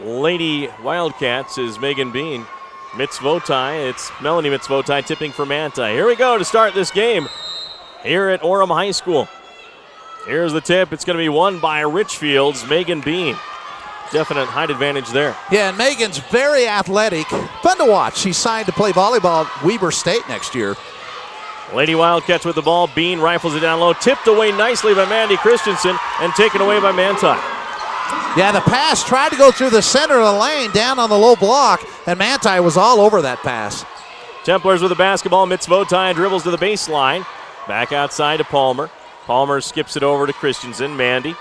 Lady Wildcats is Megan Bean. Mitzvotai, it's Melanie Mitzvotai tipping for Manti. Here we go to start this game here at Orem High School. Here's the tip. It's going to be won by Richfield's Megan Bean. Definite height advantage there. Yeah, and Megan's very athletic. Fun to watch. She's signed to play volleyball at Weber State next year. Lady Wildcats with the ball. Bean rifles it down low. Tipped away nicely by Mandy Christensen and taken away by Manti. Yeah, the pass tried to go through the center of the lane down on the low block, and Manti was all over that pass. Templars with the basketball. Mitzvotai dribbles to the baseline. Back outside to Palmer. Palmer skips it over to Christensen. Mandy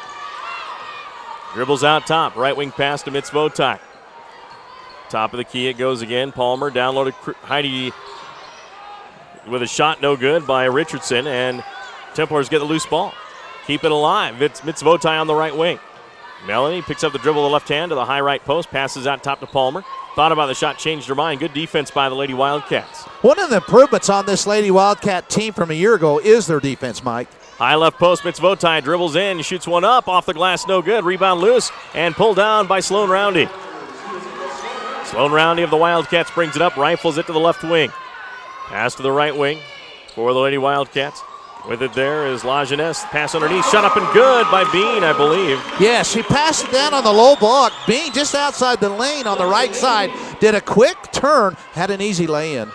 dribbles out top. Right wing pass to Mitzvotai. Top of the key it goes again. Palmer down low to Heidi with a shot no good by Richardson, and Templars get the loose ball. Keep it alive. It's Mitzvotai on the right wing. Melanie picks up the dribble with the left hand to the high right post, passes out top to Palmer. Thought about the shot, changed her mind. Good defense by the Lady Wildcats. One of the improvements on this Lady Wildcat team from a year ago is their defense, Mike. High left post, Mitzvotai dribbles in, shoots one up, off the glass, no good. Rebound loose, and pulled down by Sloan Roundy. Sloan Roundy of the Wildcats brings it up, rifles it to the left wing. Pass to the right wing for the Lady Wildcats. With it there is La Jeunesse. Pass underneath. Shut up and good by Bean, I believe. Yeah, she passed it down on the low block. Bean just outside the lane on the right side. Did a quick turn. Had an easy lay-in.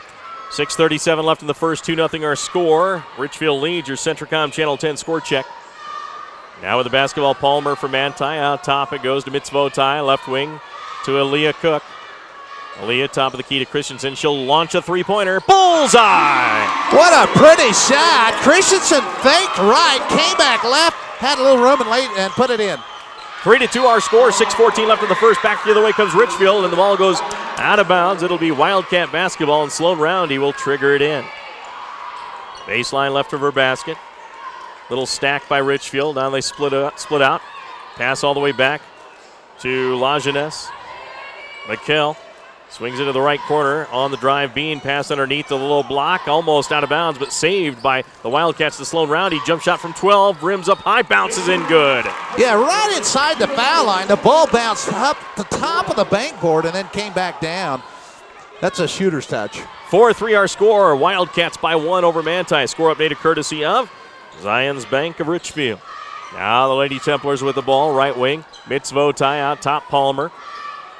6:37 left in the first. 2-0 our score. Richfield leads your Centricom Channel 10 score check. Now with the basketball, Palmer for Manti. Out top it goes to Mitzvotai. Left wing to Aaliyah Cook. Aaliyah, top of the key to Christensen. She'll launch a three-pointer. Bullseye! What a pretty shot. Christensen faked right, came back left, had a little room and put it in. 3-2 our score. 6:14 left in the first. Back the other way comes Richfield, and the ball goes out of bounds. It'll be Wildcat basketball, and Sloan Roundy will trigger it in. Baseline left of her basket. Little stack by Richfield. Now they split out. Pass all the way back to La Jeunesse. McKell swings into the right corner on the drive. Bean pass underneath the little block. Almost out of bounds, but saved by the Wildcats to Sloan Roundy. Jump shot from 12. Rims up high. Bounces in good. Yeah, right inside the foul line. The ball bounced up the top of the bankboard and then came back down. That's a shooter's touch. 4-3 our score. Wildcats by 1 over Manti. Score updated courtesy of Zions Bank of Richfield. Now the Lady Templars with the ball. Right wing. Mitzvotai out top. Palmer.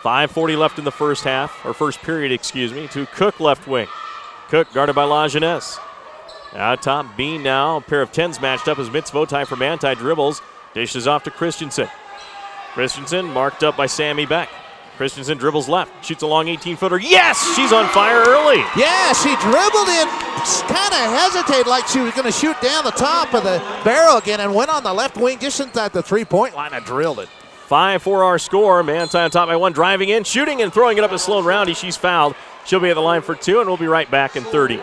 5:40 left in the first half, or first period, excuse me, to Cook left wing. Cook guarded by La Jeunesse. Out top, Bean now. A pair of 10s matched up as Mitzvotai for Manti dribbles. Dishes off to Christensen. Christensen marked up by Sammy Beck. Christensen dribbles left. Shoots a long 18-footer. Yes! She's on fire early. Yeah, she dribbled in, kind of hesitated like she was going to shoot down the top of the barrel again and went on the left wing just inside the three-point line and drilled it. 5-4 our score. Manti on top by 1, driving in, shooting, and throwing it up to Sloan Roundy. She's fouled. She'll be at the line for 2, and we'll be right back in 30.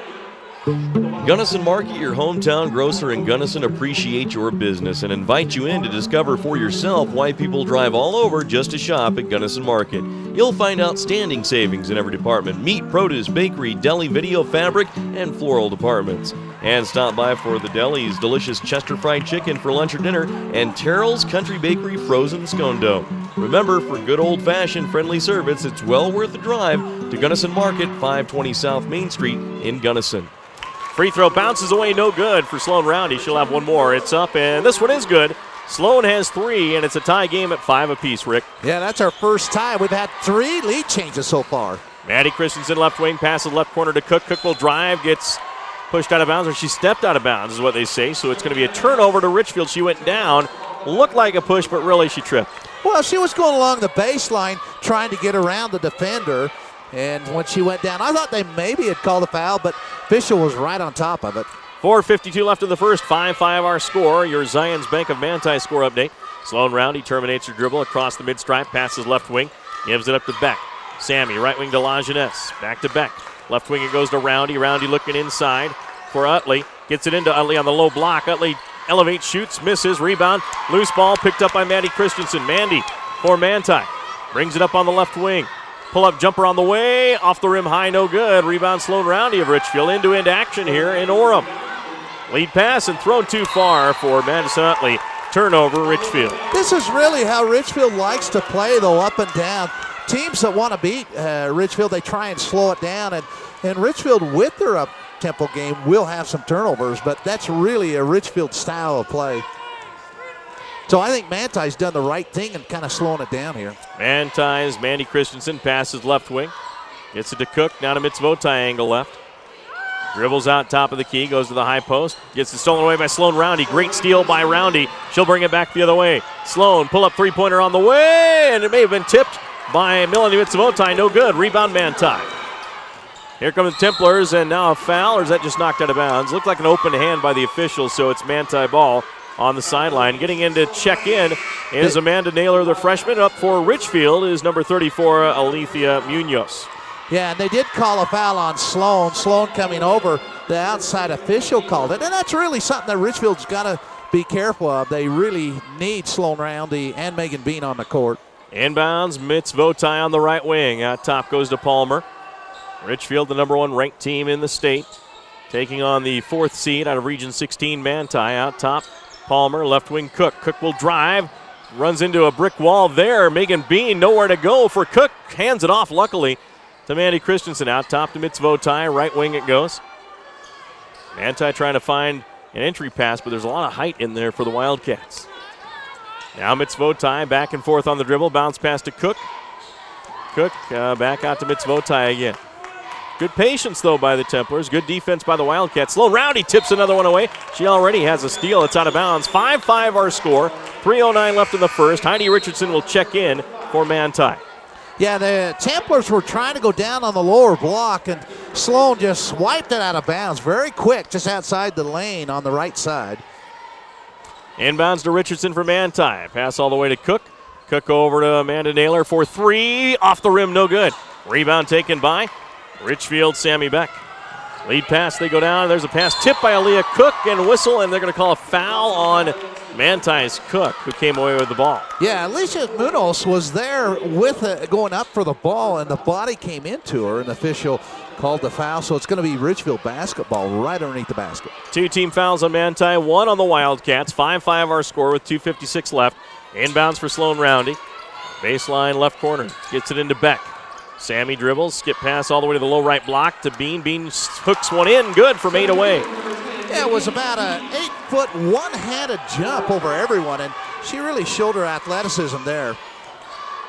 Gunnison Market, your hometown grocer in Gunnison, appreciate your business and invite you in to discover for yourself why people drive all over just to shop at Gunnison Market. You'll find outstanding savings in every department: meat, produce, bakery, deli, video, fabric, and floral departments. And stop by for the deli's delicious Chester fried chicken for lunch or dinner and Terrell's Country Bakery frozen scone dough. Remember, for good old-fashioned friendly service, it's well worth the drive to Gunnison Market, 520 South Main Street in Gunnison. Free throw bounces away, no good for Sloan Roundy. She'll have one more. It's up, and this one is good. Sloan has 3, and it's a tie game at 5 apiece, Rick. Yeah, that's our first tie. We've had 3 lead changes so far. Maddie Christensen, left wing, passes left corner to Cook. Cook will drive, gets pushed out of bounds, or she stepped out of bounds is what they say. So it's going to be a turnover to Richfield. She went down. Looked like a push, but really she tripped. Well, she was going along the baseline trying to get around the defender. And when she went down, I thought they maybe had called a foul, but Fischel was right on top of it. 4:52 left in the first. 5-5 our score. Your Zions Bank of Manti score update. Sloan Roundy terminates her dribble across the mid-stripe, passes left wing, gives it up to Beck. Sammy, right wing to La Jeunesse. Back to Beck. Left wing it goes to Roundy. Roundy looking inside for Utley. Gets it into Utley on the low block. Utley elevates, shoots, misses, rebound. Loose ball picked up by Mandy Christensen. Mandy for Manti. Brings it up on the left wing. Pull-up jumper on the way. Off the rim high, no good. Rebound Sloan Roundy of Richfield. End-to-end action here in Orem. Lead pass and thrown too far for Madison Utley. Turnover, Richfield. This is really how Richfield likes to play, though, up and down. Teams that want to beat Richfield, they try and slow it down. And Richfield, with their up-tempo game, will have some turnovers, but that's really a Richfield style of play. So I think Manti's done the right thing and kind of slowing it down here. Manti Christensen passes left wing. Gets it to Cook, now to Mitzvotai, angle left. Dribbles out top of the key, goes to the high post. Gets it stolen away by Sloan Roundy. Great steal by Roundy. She'll bring it back the other way. Sloan, pull-up three-pointer on the way, and it may have been tipped by Melanie Mitzvotai. No good. Rebound Manti. Here come the Templars, and now a foul, or is that just knocked out of bounds? Looked like an open hand by the officials, so it's Manti ball on the sideline. Getting in to check in is Amanda Naylor, the freshman. Up for Richfield is number 34, Alethea Munoz. Yeah, and they did call a foul on Sloan. Sloan coming over. The outside official called it, and that's really something that Richfield's got to be careful of. They really need Sloan Roundy and Megan Bean on the court. Inbounds, Mitzvotai on the right wing. Out top goes to Palmer. Richfield, the number 1 ranked team in the state, taking on the 4th seed out of Region 16, Manti. Out top, Palmer, left wing Cook. Cook will drive, runs into a brick wall there. Megan Bean, nowhere to go for Cook. Hands it off, luckily, to Manti Christensen. Out top to Mitzvotai, right wing it goes. Manti trying to find an entry pass, but there's a lot of height in there for the Wildcats. Now Mitzvotai back and forth on the dribble, bounce pass to Cook. Cook back out to Mitzvotai again. Good patience, though, by the Templars. Good defense by the Wildcats. Sloan Roundy tips another one away. She already has a steal. It's out of bounds. 5-5 our score. 3:09 left in the first. Heidi Richardson will check in for Manti. Yeah, the Templars were trying to go down on the lower block, and Sloan just swiped it out of bounds very quick, just outside the lane on the right side. Inbounds to Richardson for Manti. Pass all the way to Cook. Cook over to Amanda Naylor for 3. Off the rim, no good. Rebound taken by Richfield, Sammy Beck. Lead pass, they go down. There's a pass tipped by Aaliyah Cook and whistle, and they're going to call a foul on Manti's Cook, who came away with the ball. Yeah, Alicia Munoz was there with going up for the ball, and the body came into her, and the official called the foul, so it's going to be Richfield basketball right underneath the basket. 2 team fouls on Manti, 1 on the Wildcats. 5-5 our score with 2:56 left. Inbounds for Sloan Roundy. Baseline left corner. Gets it into Beck. Sammy dribbles, skip pass all the way to the low right block to Bean. Bean hooks one in, good from 8 away. Yeah, it was about a 8-foot one-handed jump over everyone, and she really showed her athleticism there.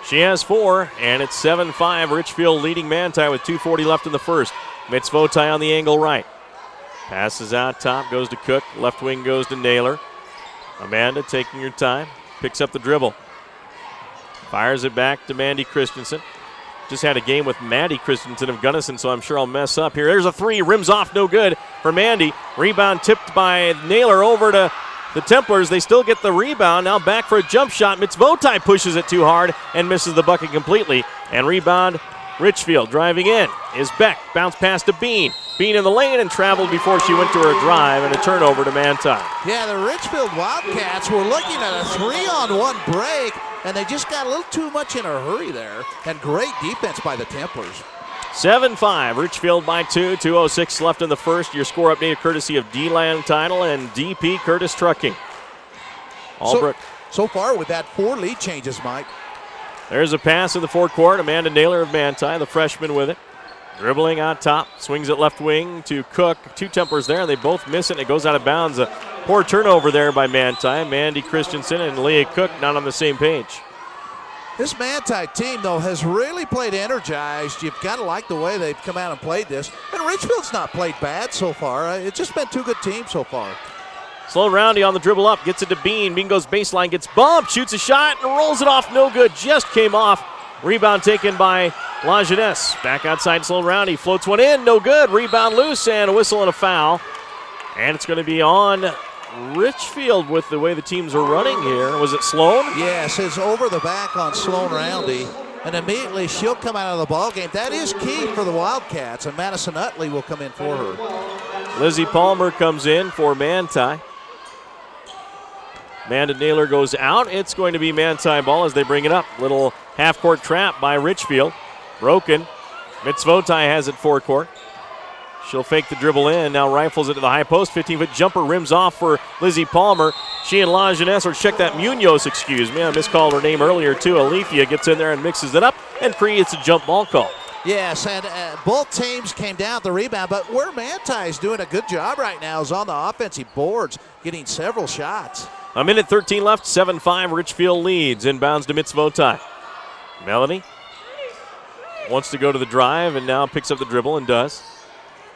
She has 4, and it's 7-5. Richfield leading Manti with 2:40 left in the first. Mitzvotai on the angle right. Passes out top, goes to Cook. Left wing goes to Naylor. Amanda taking her time, picks up the dribble. Fires it back to Manti Christensen. Just had a game with Manti Christensen of Gunnison, so I'm sure I'll mess up here. There's a 3, rims off, no good for Manti. Rebound tipped by Naylor over to the Templars. They still get the rebound. Now back for a jump shot. Mitzvotai pushes it too hard and misses the bucket completely. And rebound, Richfield driving in is Beck. Bounce pass to Bean. Bean in the lane and traveled before she went to her drive, and a turnover to Manti. Yeah, the Richfield Wildcats were looking at a 3-on-1 break, and they just got a little too much in a hurry there. And great defense by the Templars. 7-5, Richfield by 2. 2:06 left in the first. Your score updated courtesy of D-Land Title and DP Curtis Trucking. Albrook. So far we've had 4 lead changes, Mike. There's a pass in the forecourt. Amanda Naylor of Manti, the freshman with it. Dribbling on top, swings it left wing to Cook. 2 Templars there, and they both miss it, and it goes out of bounds. A poor turnover there by Manti. Manti Christensen and Leah Cook not on the same page. This Manti team, though, has really played energized. You've got to like the way they've come out and played this. And Richfield's not played bad so far. It's just been 2 good teams so far. Sloan Roundy on the dribble up, gets it to Bean. Bean goes baseline, gets bumped, shoots a shot, and rolls it off. No good, just came off. Rebound taken by La Jeunesse. Back outside Sloan Roundy, floats one in, no good. Rebound loose, and a whistle and a foul. And it's going to be on Richfield with the way the teams are running here. Was it Sloan? Yes, it's over the back on Sloan Roundy, and immediately she'll come out of the ball game. That is key for the Wildcats, and Madison Utley will come in for her. Lizzie Palmer comes in for Manti. Amanda Naylor goes out. It's going to be Manti ball as they bring it up. Little half-court trap by Richfield. Broken. Mitzvotai has it forecourt. She'll fake the dribble in. Now rifles it to the high post. 15-foot jumper rims off for Lizzie Palmer. She and La Jeunesse, or check that, Munoz, excuse me. I miscalled her name earlier too. Alethea gets in there and mixes it up and creates a jump ball call. Yes, and both teams came down the rebound, but where Manti is doing a good job right now is on the offensive boards, getting several shots. A minute 13 left, 7-5, Richfield leads. Inbounds to Mitzvotai. Melanie wants to go to the drive and now picks up the dribble and does.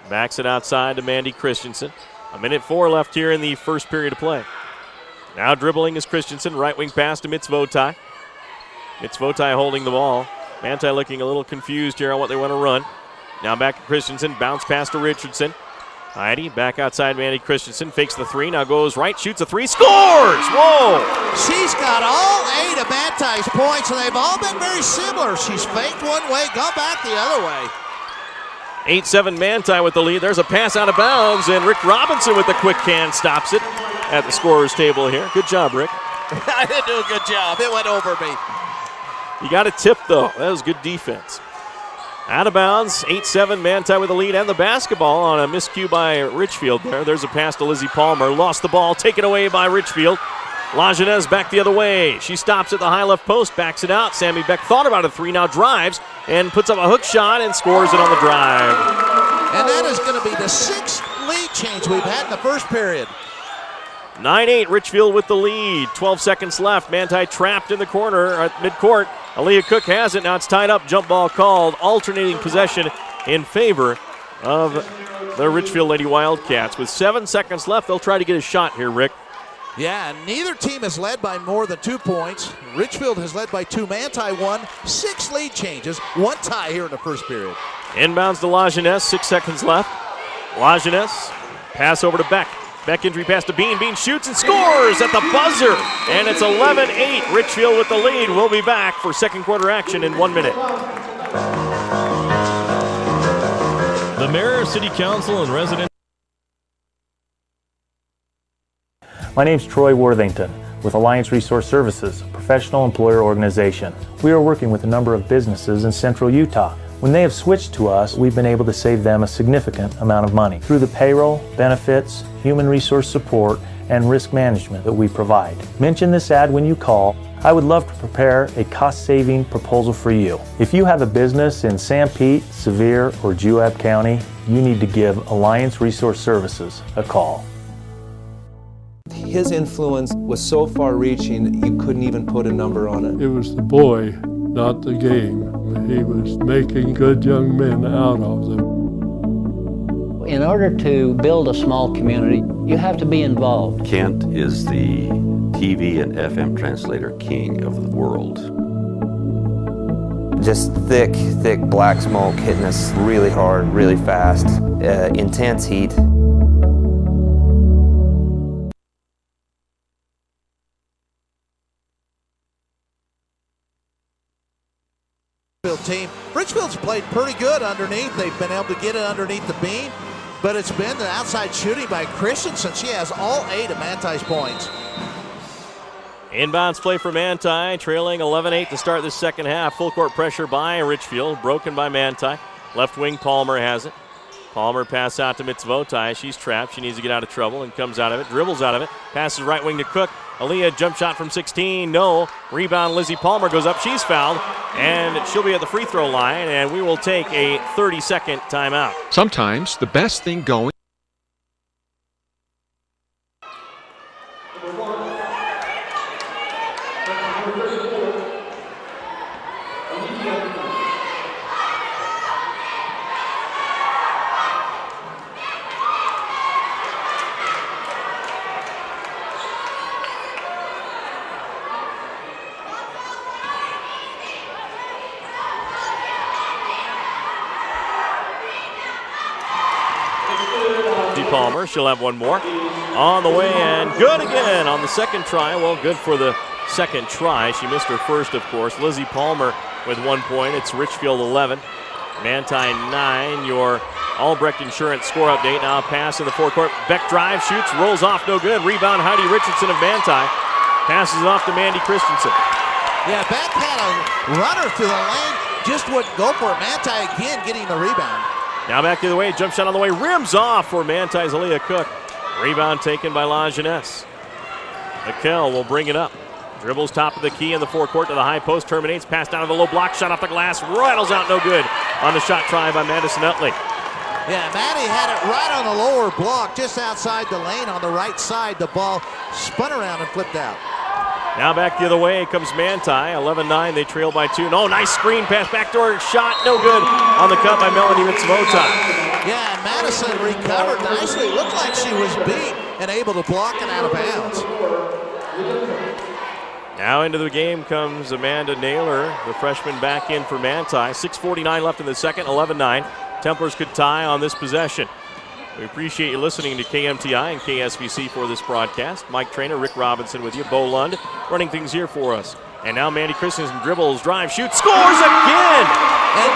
Backs it outside to Mandy Christensen. A minute 4 left here in the first period of play. Now dribbling is Christensen, right wing pass to Mitzvotai. Mitzvotai holding the ball. Manti looking a little confused here on what they want to run. Now back to Christensen, bounce pass to Richardson. Heidi back outside Mandy Christensen, fakes the three, now goes right, shoots a three, scores! Whoa! She's got all 8 of Manti's points, and they've all been very similar. She's faked one way, gone back the other way. 8-7 Manti with the lead. There's a pass out of bounds, and Rick Robinson with the quick can stops it at the scorer's table here. Good job, Rick. I didn't do a good job. It went over me. You got a tip, though. That was good defense. Out of bounds, 8-7, Manti with the lead and the basketball on a miscue by Richfield there. There's a pass to Lizzie Palmer. Lost the ball, taken away by Richfield. La Jeunesse back the other way. She stops at the high left post, backs it out. Sammy Beck thought about a three, now drives and puts up a hook shot and scores it on the drive. And that is going to be the 6th lead change we've had in the first period. 9-8, Richfield with the lead. 12 seconds left. Manti trapped in the corner at midcourt. Aaliyah Cook has it. Now it's tied up. Jump ball called. Alternating possession in favor of the Richfield Lady Wildcats. With 7 seconds left, they'll try to get a shot here, Rick. Yeah, and neither team has led by more than 2 points. Richfield has led by 2. Manti 1. 6 lead changes. 1 tie here in the first period. Inbounds to La Jeunesse. 6 seconds left. La Jeunesse. Pass over to Beck. Beck entry pass to Bean. Bean shoots and scores at the buzzer. And it's 11-8. Richfield with the lead. We'll be back for second quarter action in 1 minute. The Mayor, City Council, and residents. My name's Troy Worthington with Alliance Resource Services, a professional employer organization. We are working with a number of businesses in central Utah. When they have switched to us, we've been able to save them a significant amount of money through the payroll, benefits, human resource support, and risk management that we provide. Mention this ad when you call. I would love to prepare a cost-saving proposal for you. If you have a business in Sanpete, Sevier, or Juab County, you need to give Alliance Resource Services a call. His influence was so far-reaching you couldn't even put a number on it. It was the boy, not the game. He was making good young men out of them. In order to build a small community, you have to be involved. Kent is the TV and FM translator king of the world. Just thick black smoke hitting us really hard, really fast, intense heat. Team. Richfield's played pretty good underneath. They've been able to get it underneath the beam, but it's been the outside shooting by Christensen. She has all 8 of Manti's points. Inbounds play for Manti, trailing 11-8 to start this second half. Full court pressure by Richfield, broken by Manti. Left wing Palmer has it. Palmer pass out to Mitzvotai. She's trapped. She needs to get out of trouble and comes out of it, dribbles out of it, passes right wing to Cook. Aaliyah jump shot from 16, no. Rebound, Lizzie Palmer goes up, she's fouled, and she'll be at the free throw line, and we will take a 30-second timeout. Sometimes the best thing going. Palmer, she'll have one more on the way, and good again on the second try. Well, good for the second try. She missed her first, of course. Lizzie Palmer with 1 point. It's Richfield 11, Manti 9. Your Albrecht Insurance score update. Now a pass in the forecourt. Beck drives, shoots, rolls off, no good. Rebound, Heidi Richardson of Manti. Passes it off to Mandy Christensen. Yeah, Beck had a runner through the lane, just wouldn't go for it. Manti again getting the rebound. Now back the other way, jump shot on the way, rims off for Manti's Aaliyah Cook. Rebound taken by La Jeunesse. Mikkel will bring it up. Dribbles top of the key in the forecourt to the high post, terminates, pass down to the low block, shot off the glass, rattles out no good on the shot try by Madison Utley. Yeah, Manti had it right on the lower block, just outside the lane on the right side. The ball spun around and flipped out. Now back the other way comes Manti, 11-9, they trail by 2. No, nice screen pass, backdoor shot, no good on the cut by Melanie Mitzvota. Yeah, Madison recovered nicely. Looked like she was beat and able to block it out of bounds. Now into the game comes Amanda Naylor, the freshman back in for Manti. 6:49 left in the second, 11-9. Templars could tie on this possession. We appreciate you listening to KMTI and KSVC for this broadcast. Mike Trainer, Rick Robinson with you. Bo Lund running things here for us. And now Mandy Christensen dribbles, drives, shoots, scores again! And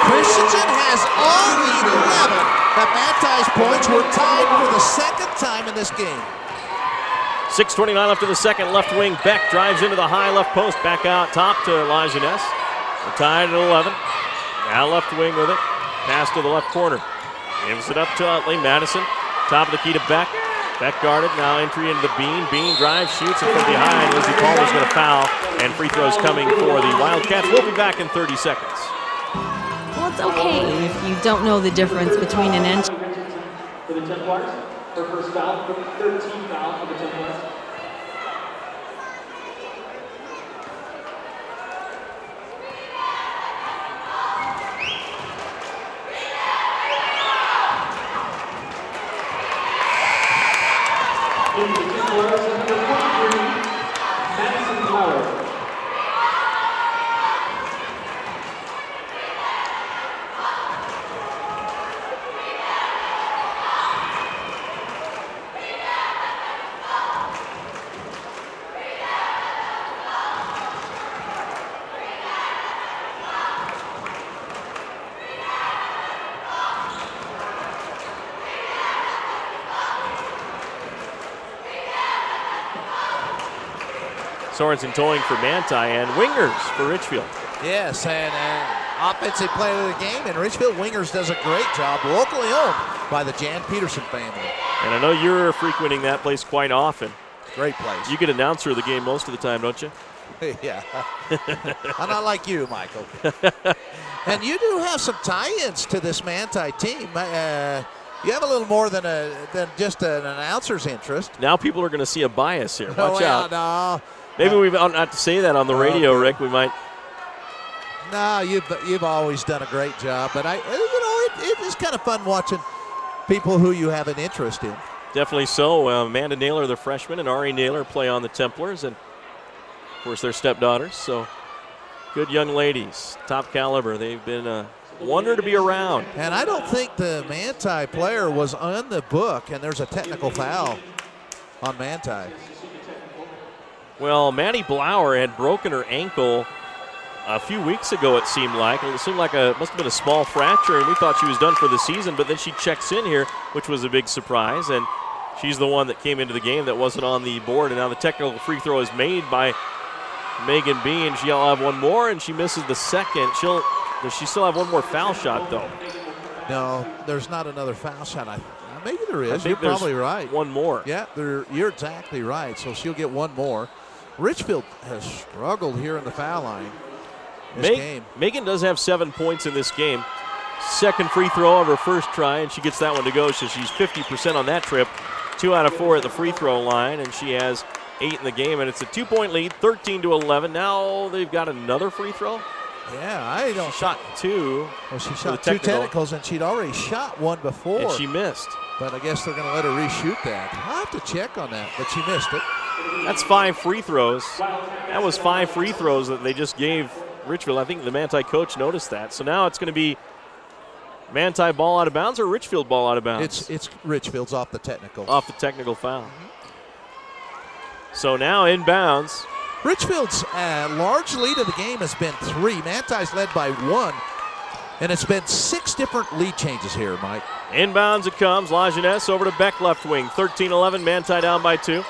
Christensen has all 11. The Manti's points were tied for the second time in this game. 6:29 left in the second. Left wing Beck drives into the high left post. Back out top to La Jeunesse. We're tied at 11. Now left wing with it. Pass to the left corner. Gives it up to Utley. Madison. Top of the key to Beck. Beck guarded. Now entry into the Bean. Bean drives, shoots, and from behind, Lizzie Palmer's going to foul. And free throws coming for the Wildcats. We'll be back in 30 seconds. Well, it's okay if you don't know the difference between an inch. For the Templars, her first foul, 13th foul for the Templars. Sorensen towing for Manti and wingers for Richfield. Yes, and offensive player of the game, and Richfield Wingers does a great job, locally owned by the Jan Peterson family. And I know you're frequenting that place quite often. Great place. You get announcer of the game most of the time, don't you? Yeah. I'm not like you, Michael. And you do have some tie-ins to this Manti team. You have a little more than just an announcer's interest. Now people are going to see a bias here. Watch out. No. Maybe we ought not to say that on the radio, Rick. We might. No, you've always done a great job, but it is kind of fun watching people who you have an interest in. Definitely so. Amanda Naylor, the freshman, and Ari Naylor play on the Templars, and of course their stepdaughters. So good young ladies, top caliber. They've been a wonder to be around. And I don't think the Manti player was on the book, and there's a technical foul on Manti. Well, Maddie Blauer had broken her ankle a few weeks ago, it seemed like. It seemed like must have been a small fracture, and we thought she was done for the season, but then she checks in here, which was a big surprise, and she's the one that came into the game that wasn't on the board, and now the technical free throw is made by Megan Bean. She'll have one more, and she misses the second. Does she still have one more foul shot, though? No, there's not another foul shot. Maybe there is. I think you're probably right. One more. Yeah, you're exactly right. So she'll get one more. Richfield has struggled here in the foul line this game. Megan does have 7 points in this game. Second free throw of her first try, and she gets that one to go. So she's 50% on that trip. 2 out of 4 at the free throw line, and she has 8 in the game. And it's a 2-point lead, 13-11. Now they've got another free throw. Yeah, I don't. She shot 2. Well, she shot 2 technicals, and she'd already shot one before. And she missed. But I guess they're going to let her reshoot that. I'll have to check on that, but she missed it. That's 5 free throws. That was 5 free throws that they just gave Richfield. I think the Manti coach noticed that. So now it's going to be Manti ball out of bounds or Richfield ball out of bounds? It's Richfield's off the technical. Off the technical foul. So now inbounds. Richfield's large lead of the game has been 3. Manti's led by 1. And it's been 6 different lead changes here, Mike. Inbounds it comes. La Jeunesse over to Beck left wing. 13-11. Manti down by 2.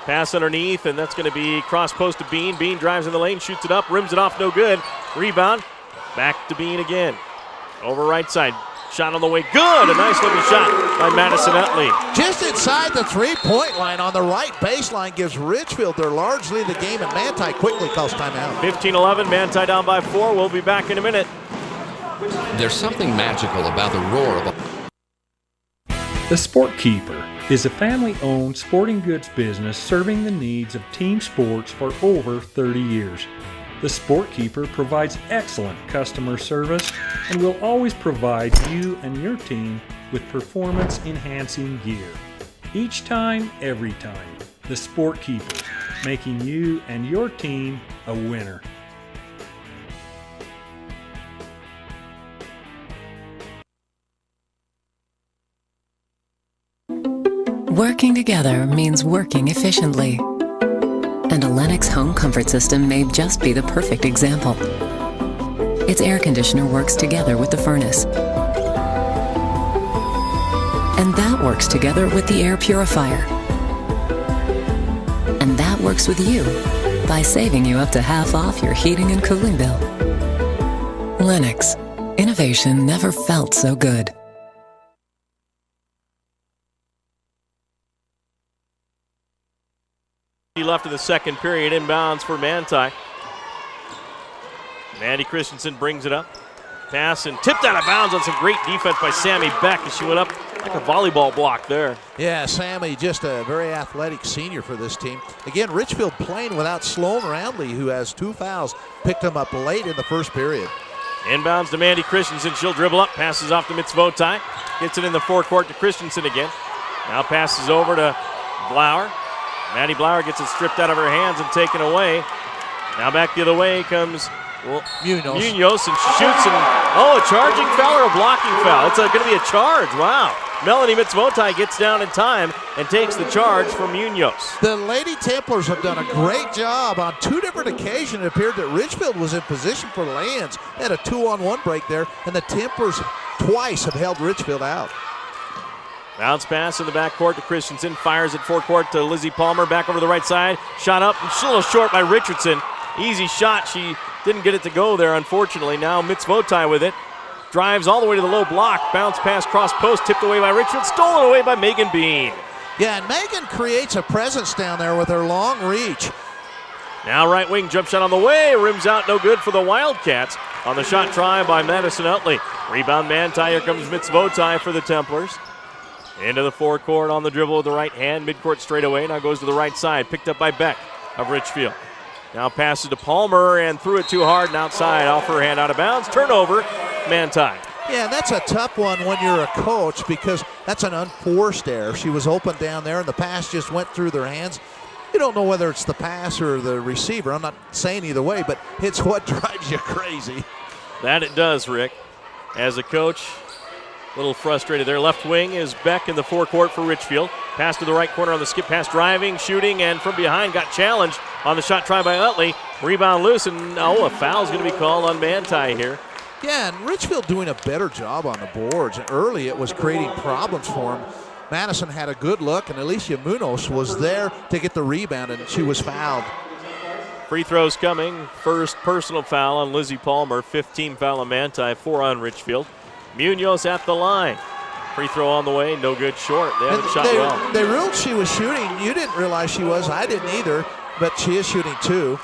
Pass underneath, and that's going to be cross post to Bean. Bean drives in the lane, shoots it up, rims it off, no good. Rebound. Back to Bean again. Over right side. Shot on the way, good. A nice looking shot by Madison Utley. Just inside the three-point line on the right baseline gives Richfield their large lead of the game, and Manti quickly calls timeout. 15-11, Manti down by 4. We'll be back in a minute. There's something magical about the roar of The Sport Keeper is a family-owned sporting goods business serving the needs of team sports for over 30 years. The Sport Keeper provides excellent customer service and will always provide you and your team with performance-enhancing gear. Each time, every time. The Sport Keeper, making you and your team a winner. Working together means working efficiently. And a Lennox home comfort system may just be the perfect example. Its air conditioner works together with the furnace. And that works together with the air purifier. And that works with you by saving you up to half off your heating and cooling bill. Lennox. Innovation never felt so good. Left in the second period, inbounds for Manti. Mandy Christensen brings it up. Pass and tipped out of bounds on some great defense by Sammy Beck as she went up like a volleyball block there. Yeah, Sammy, just a very athletic senior for this team. Again, Richfield playing without Sloan Roundley, who has 2 fouls, picked him up late in the first period. Inbounds to Mandy Christensen. She'll dribble up, passes off to Mitzvotai. Gets it in the forecourt to Christensen again. Now passes over to Blauer. Maddie Blauer gets it stripped out of her hands and taken away. Now back the other way comes Munoz, and she shoots, and a charging foul or a blocking foul? It's going to be a charge. Wow. Melanie Mitzvotai gets down in time and takes the charge from Munoz. The Lady Templars have done a great job. On 2 different occasions, it appeared that Richfield was in position for lands. They had a 2-on-1 break there, and the Templars twice have held Richfield out. Bounce pass in the backcourt to Christensen. Fires at forecourt to Lizzie Palmer. Back over the right side. Shot up. And a little short by Richardson. Easy shot. She didn't get it to go there, unfortunately. Now Mitzvotai with it. Drives all the way to the low block. Bounce pass cross post. Tipped away by Richfield. Stolen away by Megan Bean. Yeah, and Megan creates a presence down there with her long reach. Now right wing jump shot on the way. Rims out, no good for the Wildcats. On the shot try by Madison Utley. Rebound Manti. Here comes Mitzvotai for the Templars. Into the forecourt on the dribble with the right hand. Midcourt straightaway. Now goes to the right side. Picked up by Beck of Richfield. Now passes to Palmer and threw it too hard and outside. Off her hand, out of bounds. Turnover, Manti. Yeah, that's a tough one when you're a coach because that's an unforced error. She was open down there and the pass just went through their hands. You don't know whether it's the pass or the receiver. I'm not saying either way, but it's what drives you crazy. That it does, Rick. As a coach, a little frustrated there. Left wing is Beck in the forecourt for Richfield. Pass to the right corner on the skip pass, driving, shooting, and from behind got challenged on the shot try by Utley. Rebound loose, and a foul's going to be called on Manti here. Yeah, and Richfield doing a better job on the boards. Early it was creating problems for him. Madison had a good look, and Alicia Munoz was there to get the rebound, and she was fouled. Free throws coming. First personal foul on Lizzie Palmer. 15 foul on Manti, 4 on Richfield. Munoz at the line. Free throw on the way, no good short. They haven't shot well. They ruled she was shooting. You didn't realize she was. I didn't either, but she is shooting too.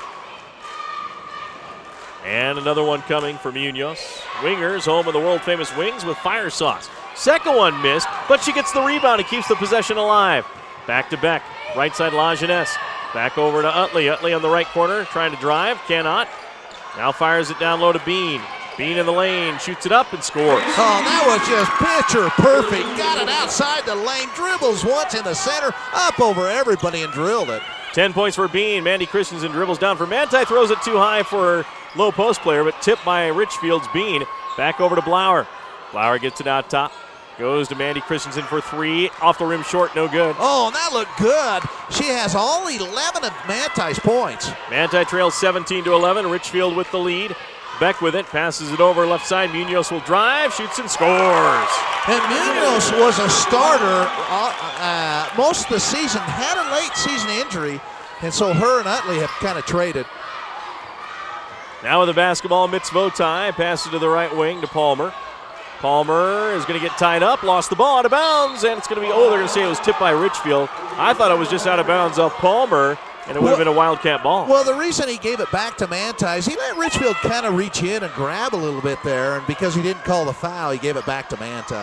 And another one coming for Munoz. Wingers, home of the world-famous Wings with fire sauce. Second one missed, but she gets the rebound and keeps the possession alive. Back to Beck, right side Lajeunesse. Back over to Utley. Utley on the right corner, trying to drive, cannot. Now fires it down low to Bean. Bean in the lane, shoots it up and scores. Oh, that was just picture perfect. Got it outside the lane, dribbles once in the center, up over everybody and drilled it. 10 points for Bean. Mandy Christensen dribbles down for Manti, throws it too high for her low post player, but tipped by Richfield's Bean. Back over to Blauer. Blauer gets it out top. Goes to Mandy Christensen for 3. Off the rim short, no good. Oh, and that looked good. She has all 11 of Manti's points. Manti trails 17-11. Richfield with the lead. Beck with it, passes it over left side. Munoz will drive, shoots and scores. And Munoz was a starter most of the season, had a late season injury, and so her and Utley have kind of traded. Now with the basketball, Mitzvotai passes to the right wing to Palmer. Palmer is going to get tied up, lost the ball out of bounds, and it's going to be, they're going to say it was tipped by Richfield. I thought it was just out of bounds of Palmer, and it would have been a Wildcat ball. Well, the reason he gave it back to Manti is he let Richfield kind of reach in and grab a little bit there, and because he didn't call the foul, he gave it back to Manti.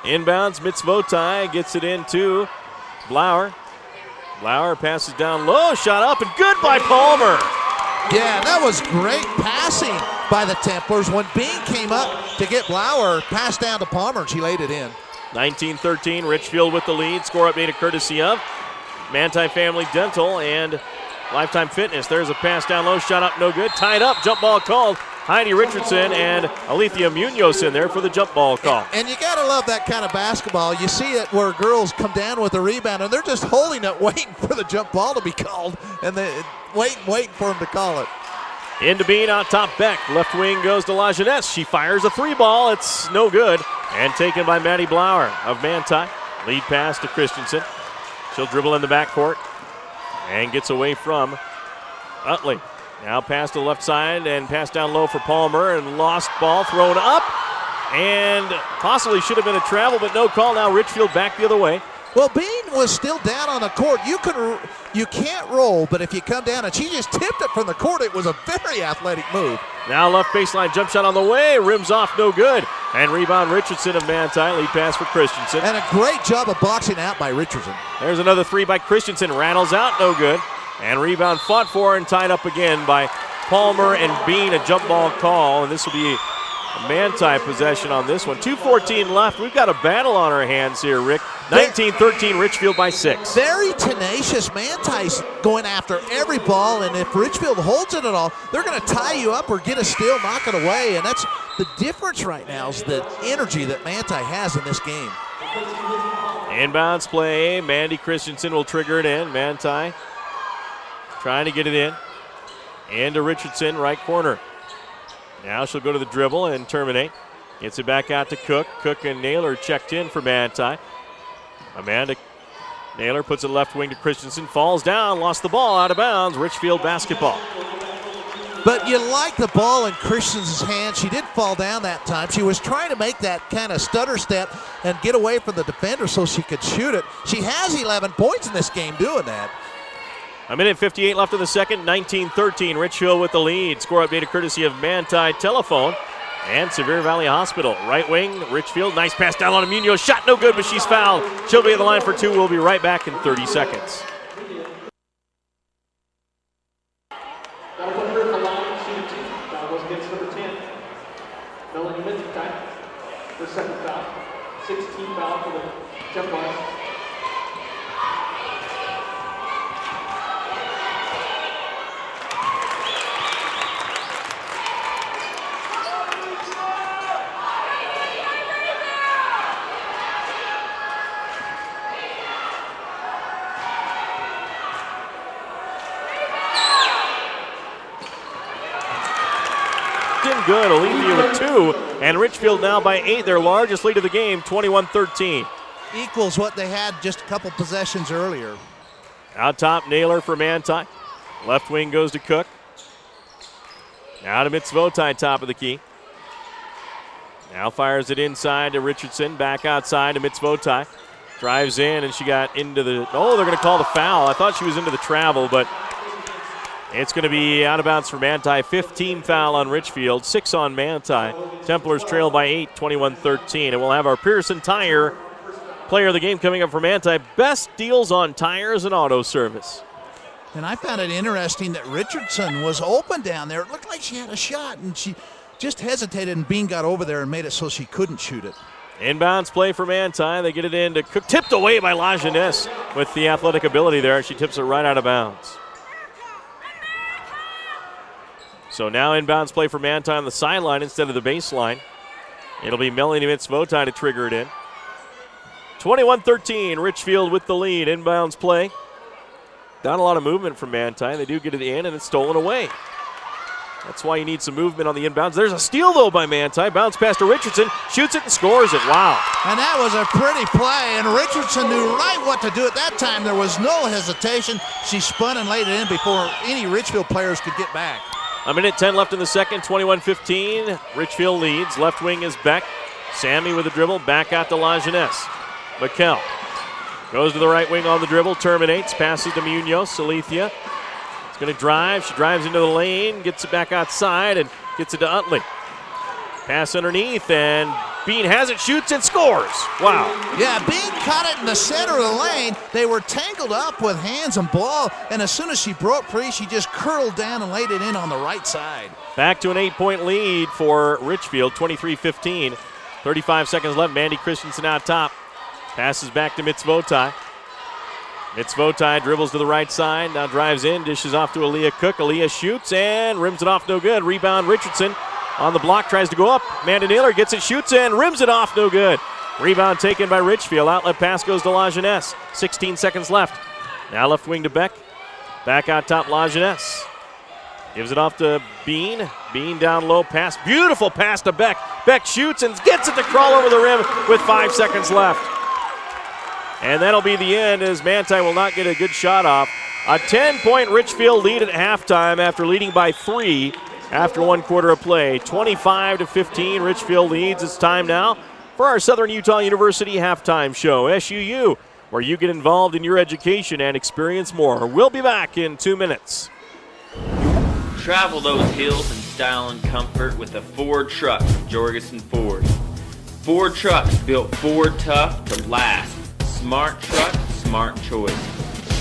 Inbounds, Mitzvotai gets it into Blauer. Blauer passes down low, shot up, and good by Palmer. Yeah, that was great passing by the Templars. When Bean came up to get Blauer, passed down to Palmer, and she laid it in. 19-13, Richfield with the lead. Score update courtesy of Manti Family Dental and Lifetime Fitness. There's a pass down low, shot up, no good. Tied up, jump ball called. Heidi Richardson and Alethea Munoz in there for the jump ball call. And you got to love that kind of basketball. You see it where girls come down with a rebound, and they're just holding it, waiting for the jump ball to be called, and they waiting for them to call it. Into Bean, out top Beck. Left wing goes to LaJeunesse. She fires a three ball. It's no good. And taken by Maddie Blauer of Manti. Lead pass to Christensen. She'll dribble in the backcourt and gets away from Utley. Now pass to the left side and pass down low for Palmer, and lost ball thrown up. And possibly should have been a travel, but no call. Now Richfield back the other way. Well, Bean was still down on the court. You can't roll, but if you come down, and she just tipped it from the court, it was a very athletic move. Now left baseline jump shot on the way, rims off, no good. And rebound Richardson of Manti, lead pass for Christensen. And a great job of boxing out by Richardson. There's another three by Christensen, rattles out, no good. And rebound fought for and tied up again by Palmer and Bean, a jump ball call. And this will be a Manti possession on this one. 2:14 left. We've got a battle on our hands here, Rick. 19-13, Richfield by 6. Very tenacious. Manti's going after every ball, and if Richfield holds it at all, they're going to tie you up or get a steal, knock it away. And that's the difference right now, is the energy that Manti has in this game. Inbounds play. Mandy Christensen will trigger it in. Manti trying to get it in. And to Richardson, right corner. Now she'll go to the dribble and terminate. Gets it back out to Cook. Cook and Naylor checked in for Manti. Amanda Naylor puts it left wing to Christensen. Falls down, lost the ball, out of bounds. Richfield basketball. But you like the ball in Christensen's hand. She did fall down that time. She was trying to make that kind of stutter step and get away from the defender so she could shoot it. She has 11 points in this game doing that. A minute 58 left in the second. 19-13, Richfield with the lead. Score updated courtesy of Manti Telephone and Sevier Valley Hospital. Right wing, Richfield. Nice pass down on Munoz. Shot no good, but she's fouled. She'll be at the line for two. We'll be right back in 30 seconds. That'll put her at the line, shooting two. Foul goes against number 10. Melanie Minton, her second foul. 16 foul for the Templars. Good, Alethea with 2, and Richfield now by 8, their largest lead of the game, 21-13. Equals what they had just a couple possessions earlier. Out top, Naylor for Manti. Left wing goes to Cook. Now to Mitzvotai, top of the key. Now fires it inside to Richardson, back outside to Mitzvotai. Drives in, and she got into the, they're going to call the foul. I thought she was into the travel, but it's going to be out of bounds for Manti. 15 foul on Richfield, 6 on Manti. Templars trail by 8, 21-13. And we'll have our Pearson Tire player of the game coming up for Manti. Best deals on tires and auto service. And I found it interesting that Richardson was open down there. It looked like she had a shot, and she just hesitated, and Bean got over there and made it so she couldn't shoot it. Inbounds play for Manti. They get it in to Cook. Tipped away by LaJeunesse with the athletic ability there. She tips it right out of bounds. So now inbounds play for Manti on the sideline instead of the baseline. It'll be Melanie Mitzvotai to trigger it in. 21-13, Richfield with the lead. Inbounds play. Not a lot of movement from Manti. They do get it in, and it's stolen away. That's why you need some movement on the inbounds. There's a steal, though, by Manti. Bounce pass to Richardson. Shoots it and scores it. Wow. And that was a pretty play, and Richardson knew right what to do at that time. There was no hesitation. She spun and laid it in before any Richfield players could get back. A minute 10 left in the second, 21-15. Richfield leads. Left wing is Beck. Sammy with the dribble, back out to LaJeunesse. McKell goes to the right wing on the dribble, terminates, passes to Munoz. Alethea is going to drive. She drives into the lane, gets it back outside, and gets it to Utley. Pass underneath, and Bean has it, shoots, and scores. Wow. Yeah, Bean caught it in the center of the lane. They were tangled up with hands and ball, and as soon as she broke free, she just curled down and laid it in on the right side. Back to an 8-point lead for Richfield, 23-15. 35 seconds left. Manti Christensen out top. Passes back to Mitzvotai. Mitzvotai dribbles to the right side, now drives in, dishes off to Aaliyah Cook. Aaliyah shoots and rims it off, no good. Rebound Richardson. On the block, tries to go up. Amanda Naylor gets it, shoots, and rims it off, no good. Rebound taken by Richfield. Outlet pass goes to LaJeunesse. 16 seconds left. Now left wing to Beck. Back out top, LaJeunesse. Gives it off to Bean. Bean down low, pass. Beautiful pass to Beck. Beck shoots and gets it to crawl over the rim with 5 seconds left. And that'll be the end as Manti will not get a good shot off. A 10-point Richfield lead at halftime after leading by 3 after 1 quarter of play. 25-15, Richfield leads. It's time now for our Southern Utah University halftime show, SUU, where you get involved in your education and experience more. We'll be back in 2 minutes. Travel those hills in style and comfort with a Ford truck from Jorgensen Ford. Ford trucks built Ford tough to last. Smart truck, smart choice.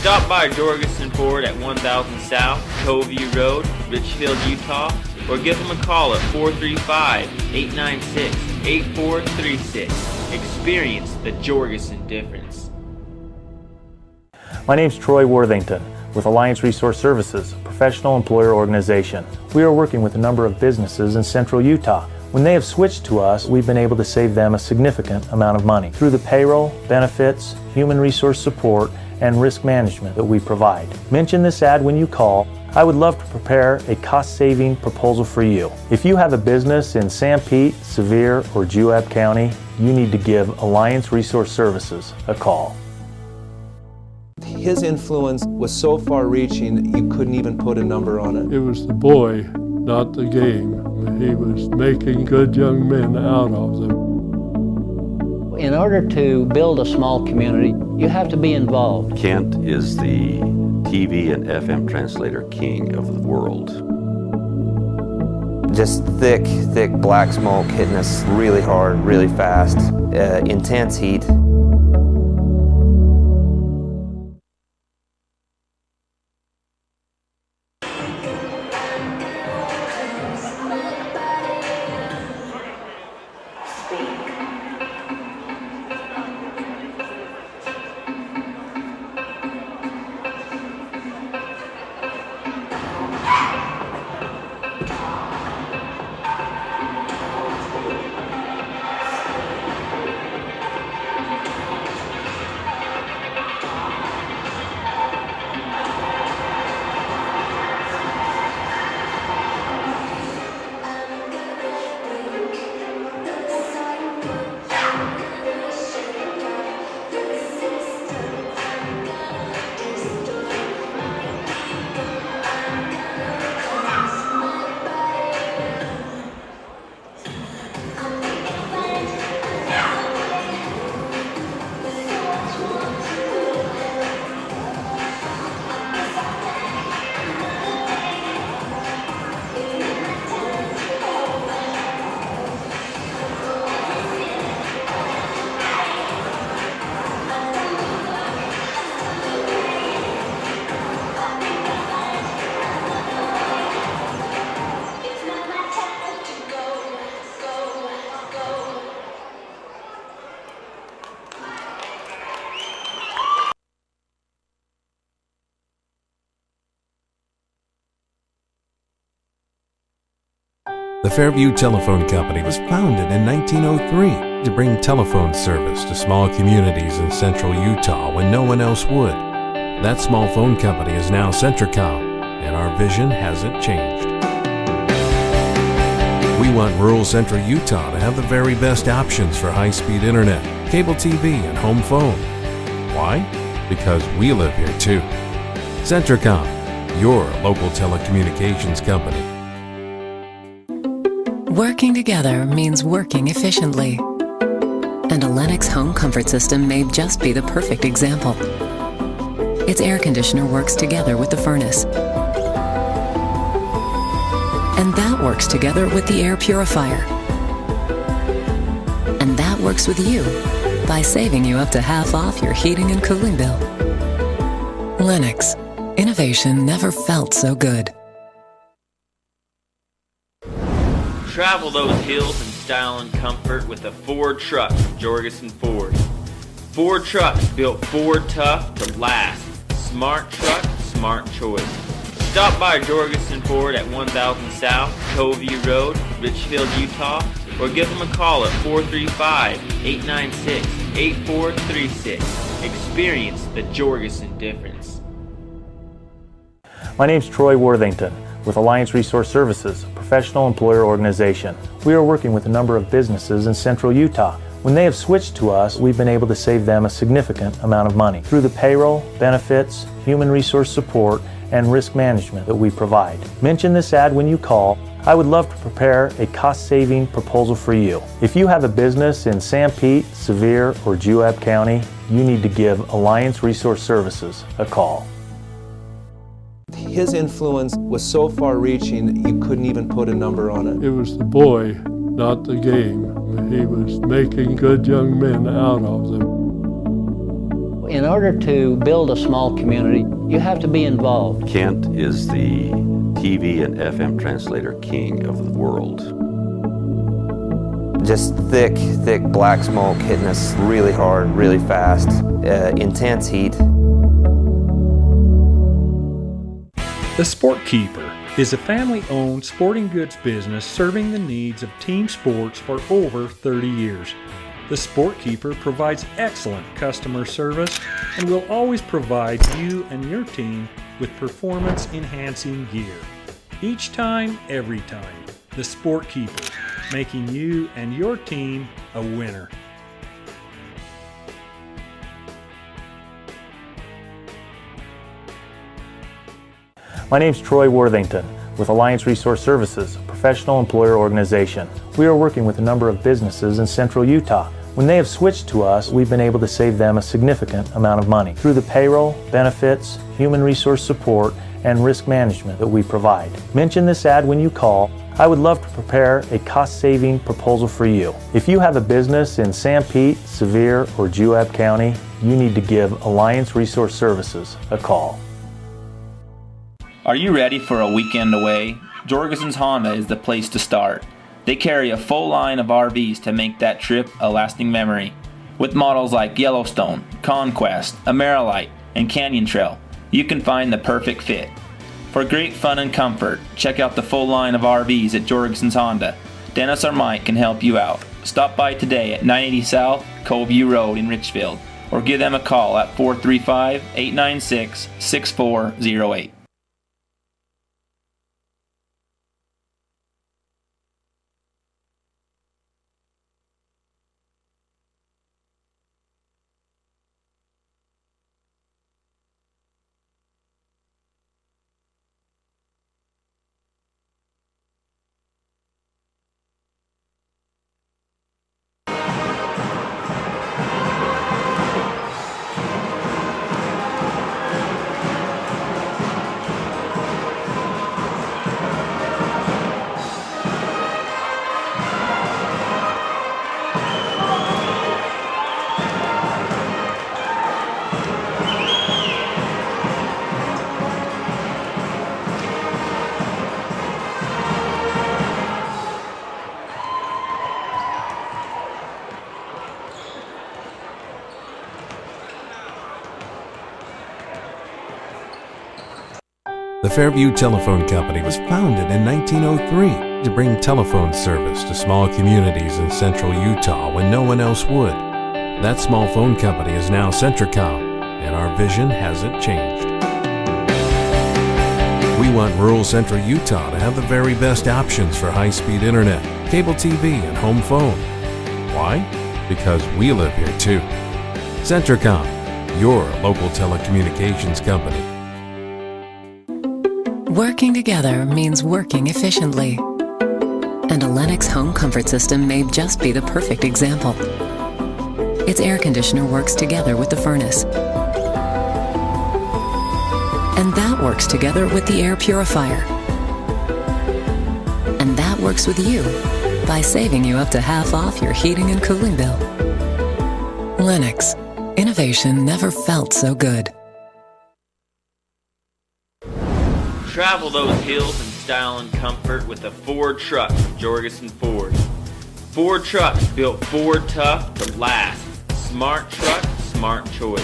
Stop by Jorgensen Ford at 1000 South, Coveview Road, Richfield, Utah, or give them a call at 435-896-8436. Experience the Jorgensen difference. My name's Troy Worthington with Alliance Resource Services, a professional employer organization. We are working with a number of businesses in central Utah. When they have switched to us, we've been able to save them a significant amount of money through the payroll, benefits, human resource support, and risk management that we provide. Mention this ad when you call. I would love to prepare a cost-saving proposal for you. If you have a business in San Pete, Sevier, or Juab County, you need to give Alliance Resource Services a call. His influence was so far-reaching, you couldn't even put a number on it. It was the boy, not the game. He was making good young men out of them. In order to build a small community, you have to be involved. Kent is the TV and FM translator king of the world. Just thick black smoke hitting us really hard, really fast, intense heat. The Fairview Telephone Company was founded in 1903 to bring telephone service to small communities in central Utah when no one else would. That small phone company is now Centricom, and our vision hasn't changed. We want rural central Utah to have the very best options for high-speed internet, cable TV, and home phone. Why? Because we live here too. Centricom, your local telecommunications company. Working together means working efficiently. And a Lennox home comfort system may just be the perfect example. Its air conditioner works together with the furnace. And that works together with the air purifier. And that works with you by saving you up to half off your heating and cooling bill. Lennox. Innovation never felt so good. Travel those hills in style and comfort with a Ford truck from Jorgensen Ford. Ford trucks built Ford tough to last. Smart truck, smart choice. Stop by Jorgensen Ford at 1000 South, Coveview Road, Richfield, Utah, or give them a call at 435-896-8436. Experience the Jorgensen difference. My name's Troy Worthington with Alliance Resource Services, a professional employer organization. We are working with a number of businesses in central Utah. When they have switched to us, we've been able to save them a significant amount of money through the payroll, benefits, human resource support, and risk management that we provide. Mention this ad when you call. I would love to prepare a cost-saving proposal for you. If you have a business in San Pete, Sevier, or Juab County, you need to give Alliance Resource Services a call. His influence was so far-reaching you couldn't even put a number on it. It was the boy, not the game. He was making good young men out of them. In order to build a small community, you have to be involved. Kent is the TV and FM translator king of the world. Just thick black smoke hitting us really hard, really fast, intense heat. The Sport Keeper is a family-owned sporting goods business serving the needs of team sports for over 30 years. The Sport Keeper provides excellent customer service and will always provide you and your team with performance-enhancing gear. Each time, every time. The Sport Keeper, making you and your team a winner. My name's Troy Worthington with Alliance Resource Services, a professional employer organization. We are working with a number of businesses in central Utah. When they have switched to us, we've been able to save them a significant amount of money through the payroll, benefits, human resource support, and risk management that we provide. Mention this ad when you call. I would love to prepare a cost-saving proposal for you. If you have a business in San Pete, Sevier, or Juab County, you need to give Alliance Resource Services a call. Are you ready for a weekend away? Jorgensen's Honda is the place to start. They carry a full line of RVs to make that trip a lasting memory. With models like Yellowstone, Conquest, Amerilite, and Canyon Trail, you can find the perfect fit. For great fun and comfort, check out the full line of RVs at Jorgensen's Honda. Dennis or Mike can help you out. Stop by today at 980 South, Coveview Road in Richfield, or give them a call at 435-896-6408. The Fairview Telephone Company was founded in 1903 to bring telephone service to small communities in central Utah when no one else would. That small phone company is now Centricom, and our vision hasn't changed. We want rural central Utah to have the very best options for high-speed internet, cable TV, and home phone. Why? Because we live here too. Centricom, your local telecommunications company. Working together means working efficiently. And a Lennox home comfort system may just be the perfect example. Its air conditioner works together with the furnace. And that works together with the air purifier. And that works with you by saving you up to half off your heating and cooling bill. Lennox. Innovation never felt so good. Travel those hills in style and comfort with a Ford truck from Jorgensen Ford. Ford trucks built Ford tough to last. Smart truck, smart choice.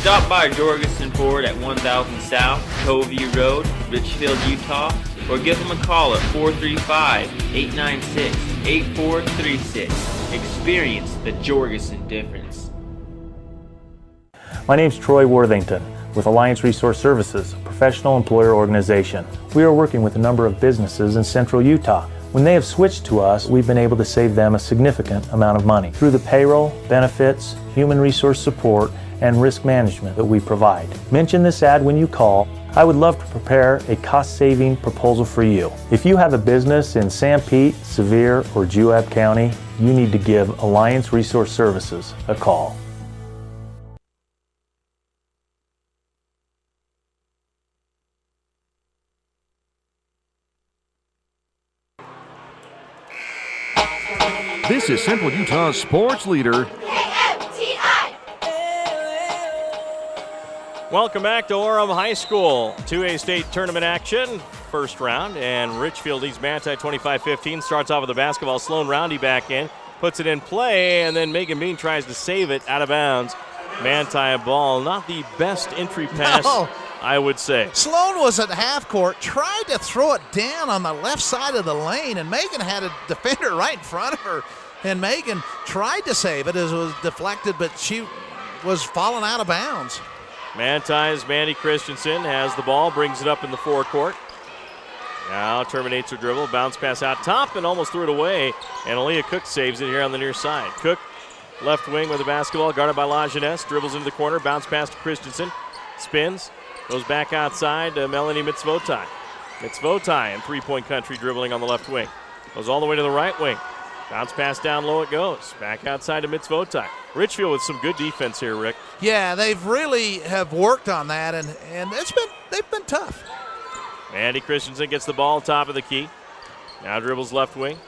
Stop by Jorgensen Ford at 1000 South, Covey Road, Richfield, Utah, or give them a call at 435-896-8436. Experience the Jorgensen difference. My name's Troy Worthington with Alliance Resource Services, a professional employer organization. We are working with a number of businesses in central Utah. When they have switched to us, we've been able to save them a significant amount of money through the payroll, benefits, human resource support, and risk management that we provide. Mention this ad when you call. I would love to prepare a cost-saving proposal for you. If you have a business in San Pete, Sevier, or Juab County, you need to give Alliance Resource Services a call. This is Central Utah's sports leader. Welcome back to Orem High School. 2A state tournament action, first round, and Richfield leads Manti 25-15. Starts off with the basketball. Sloan Roundy back in, puts it in play, and then Megan Bean tries to save it out of bounds. Manti ball, not the best entry pass, I would say. Sloan was at half court, tried to throw it down on the left side of the lane, and Megan had a defender right in front of her. And Megan tried to save it as it was deflected, but she was falling out of bounds. Manti's Mandy Christensen has the ball, brings it up in the forecourt. Now terminates her dribble, bounce pass out top, and almost threw it away. And Aaliyah Cook saves it here on the near side. Cook, left wing with the basketball, guarded by LaJeunesse, dribbles into the corner, bounce pass to Christensen, spins, goes back outside to Melanie Mitzvotai. Mitzvotai in three-point country, dribbling on the left wing. Goes all the way to the right wing. Bounce pass down low it goes. Back outside to Mitzvotai. Richfield with some good defense here, Rick. Yeah, they've really have worked on that, and they've been tough. Mandy Christensen gets the ball top of the key. Now dribbles left wing.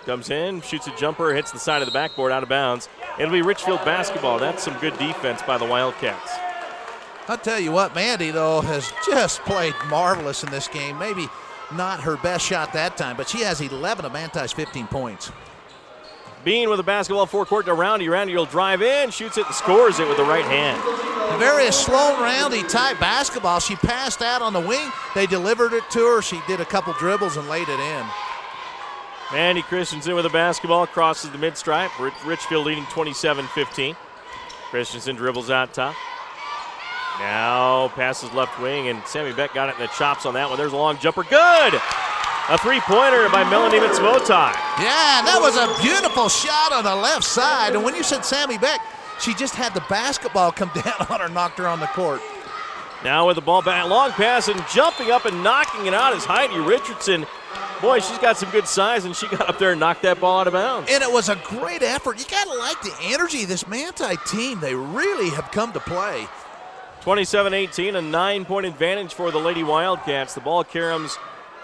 Comes in, shoots a jumper, hits the side of the backboard out of bounds. It'll be Richfield basketball. That's some good defense by the Wildcats. I'll tell you what, Mandy, though, has just played marvelous in this game. Maybe not her best shot that time, but she has 11 of Manti's 15 points. Bean with the basketball forecourt to Roundy. Roundy will drive in, shoots it, and scores it with the right hand. A very Sloan Roundy type basketball. She passed out on the wing. They delivered it to her. She did a couple dribbles and laid it in. Mandy Christensen with the basketball, crosses the mid-stripe. Richfield leading 27-15. Christensen dribbles out top. Now passes left wing, and Sammy Beck got it in the chops on that one. There's a long jumper. Good! A three-pointer by Melanie Mitzvotai. Yeah, that was a beautiful shot on the left side. And when you said Sammy Beck, she just had the basketball come down on her, knocked her on the court. Now with the ball back, long pass, and jumping up and knocking it out is Heidi Richardson. Boy, she's got some good size, and she got up there and knocked that ball out of bounds. And it was a great effort. You got to like the energy of this Manti team. They really have come to play. 27-18, a 9-point advantage for the Lady Wildcats. The ball caroms,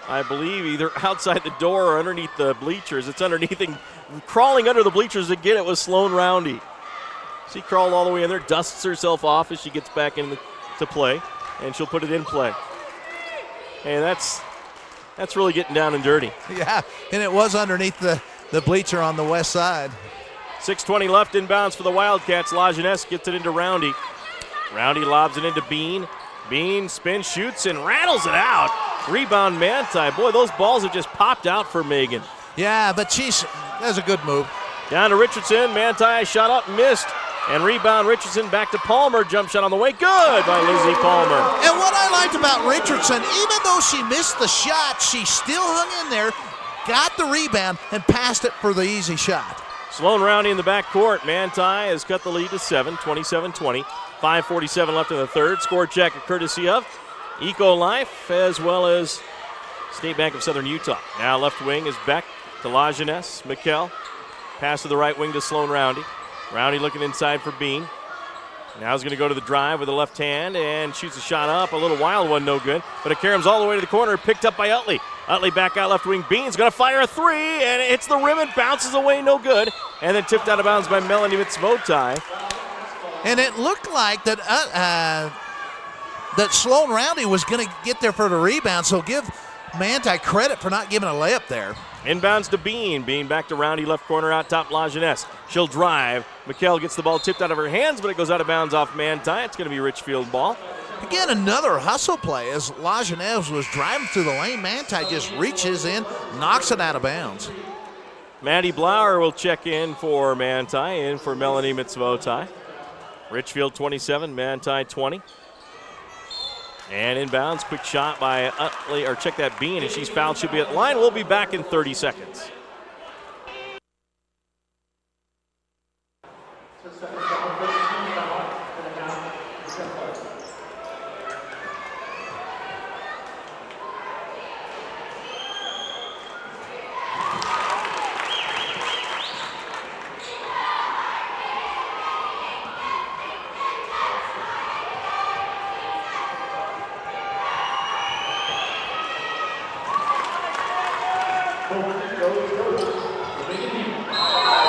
I believe, either outside the door or underneath the bleachers. It's underneath, and crawling under the bleachers to get it was Sloan Roundy. She crawled all the way in there, dusts herself off as she gets back into play, and she'll put it in play. Hey, that's really getting down and dirty. Yeah, and it was underneath the bleacher on the west side. 6:20 left inbounds for the Wildcats. LaJeunesse gets it into Roundy. Roundy lobs it into Bean. Bean spins, shoots, and rattles it out. Rebound Manti. Boy, those balls have just popped out for Megan. Yeah, but that's a good move. Down to Richardson. Manti shot up, missed. And rebound Richardson back to Palmer. Jump shot on the way. Good by Lizzie Palmer. And what I liked about Richardson, even though she missed the shot, she still hung in there, got the rebound, and passed it for the easy shot. Sloan Roundy in the backcourt. Manti has cut the lead to 7, 27-20. 5:47 left in the third. Score check courtesy of Eco Life as well as State Bank of Southern Utah. Now left wing is Beck to LaJeunesse. McKell. Pass to the right wing to Sloan Roundy. Roundy looking inside for Bean. Now he's going to go to the drive with the left hand and shoots a shot up. A little wild one, no good. But it caroms all the way to the corner, picked up by Utley. Utley back out left wing. Bean's going to fire a three, and it hits the rim and bounces away, no good. And then tipped out of bounds by Melanie Mitzvotai. And it looked like that that Sloan Roundy was going to get there for the rebound, so give Manti credit for not giving a layup there. Inbounds to Bean. Bean back to Roundy, left corner out top, LaJeunesse. She'll drive. McKell gets the ball tipped out of her hands, but it goes out of bounds off Manti. It's going to be Richfield ball. Again, another hustle play as LaJeunesse was driving through the lane. Manti just reaches in, knocks it out of bounds. Maddie Blauer will check in for Manti, in for Melanie Mitzvotai. Richfield 27, Manti 20. And inbounds, quick shot by Utley, or check that Bean, and she's fouled. She'll be at the line. We'll be back in 30 seconds.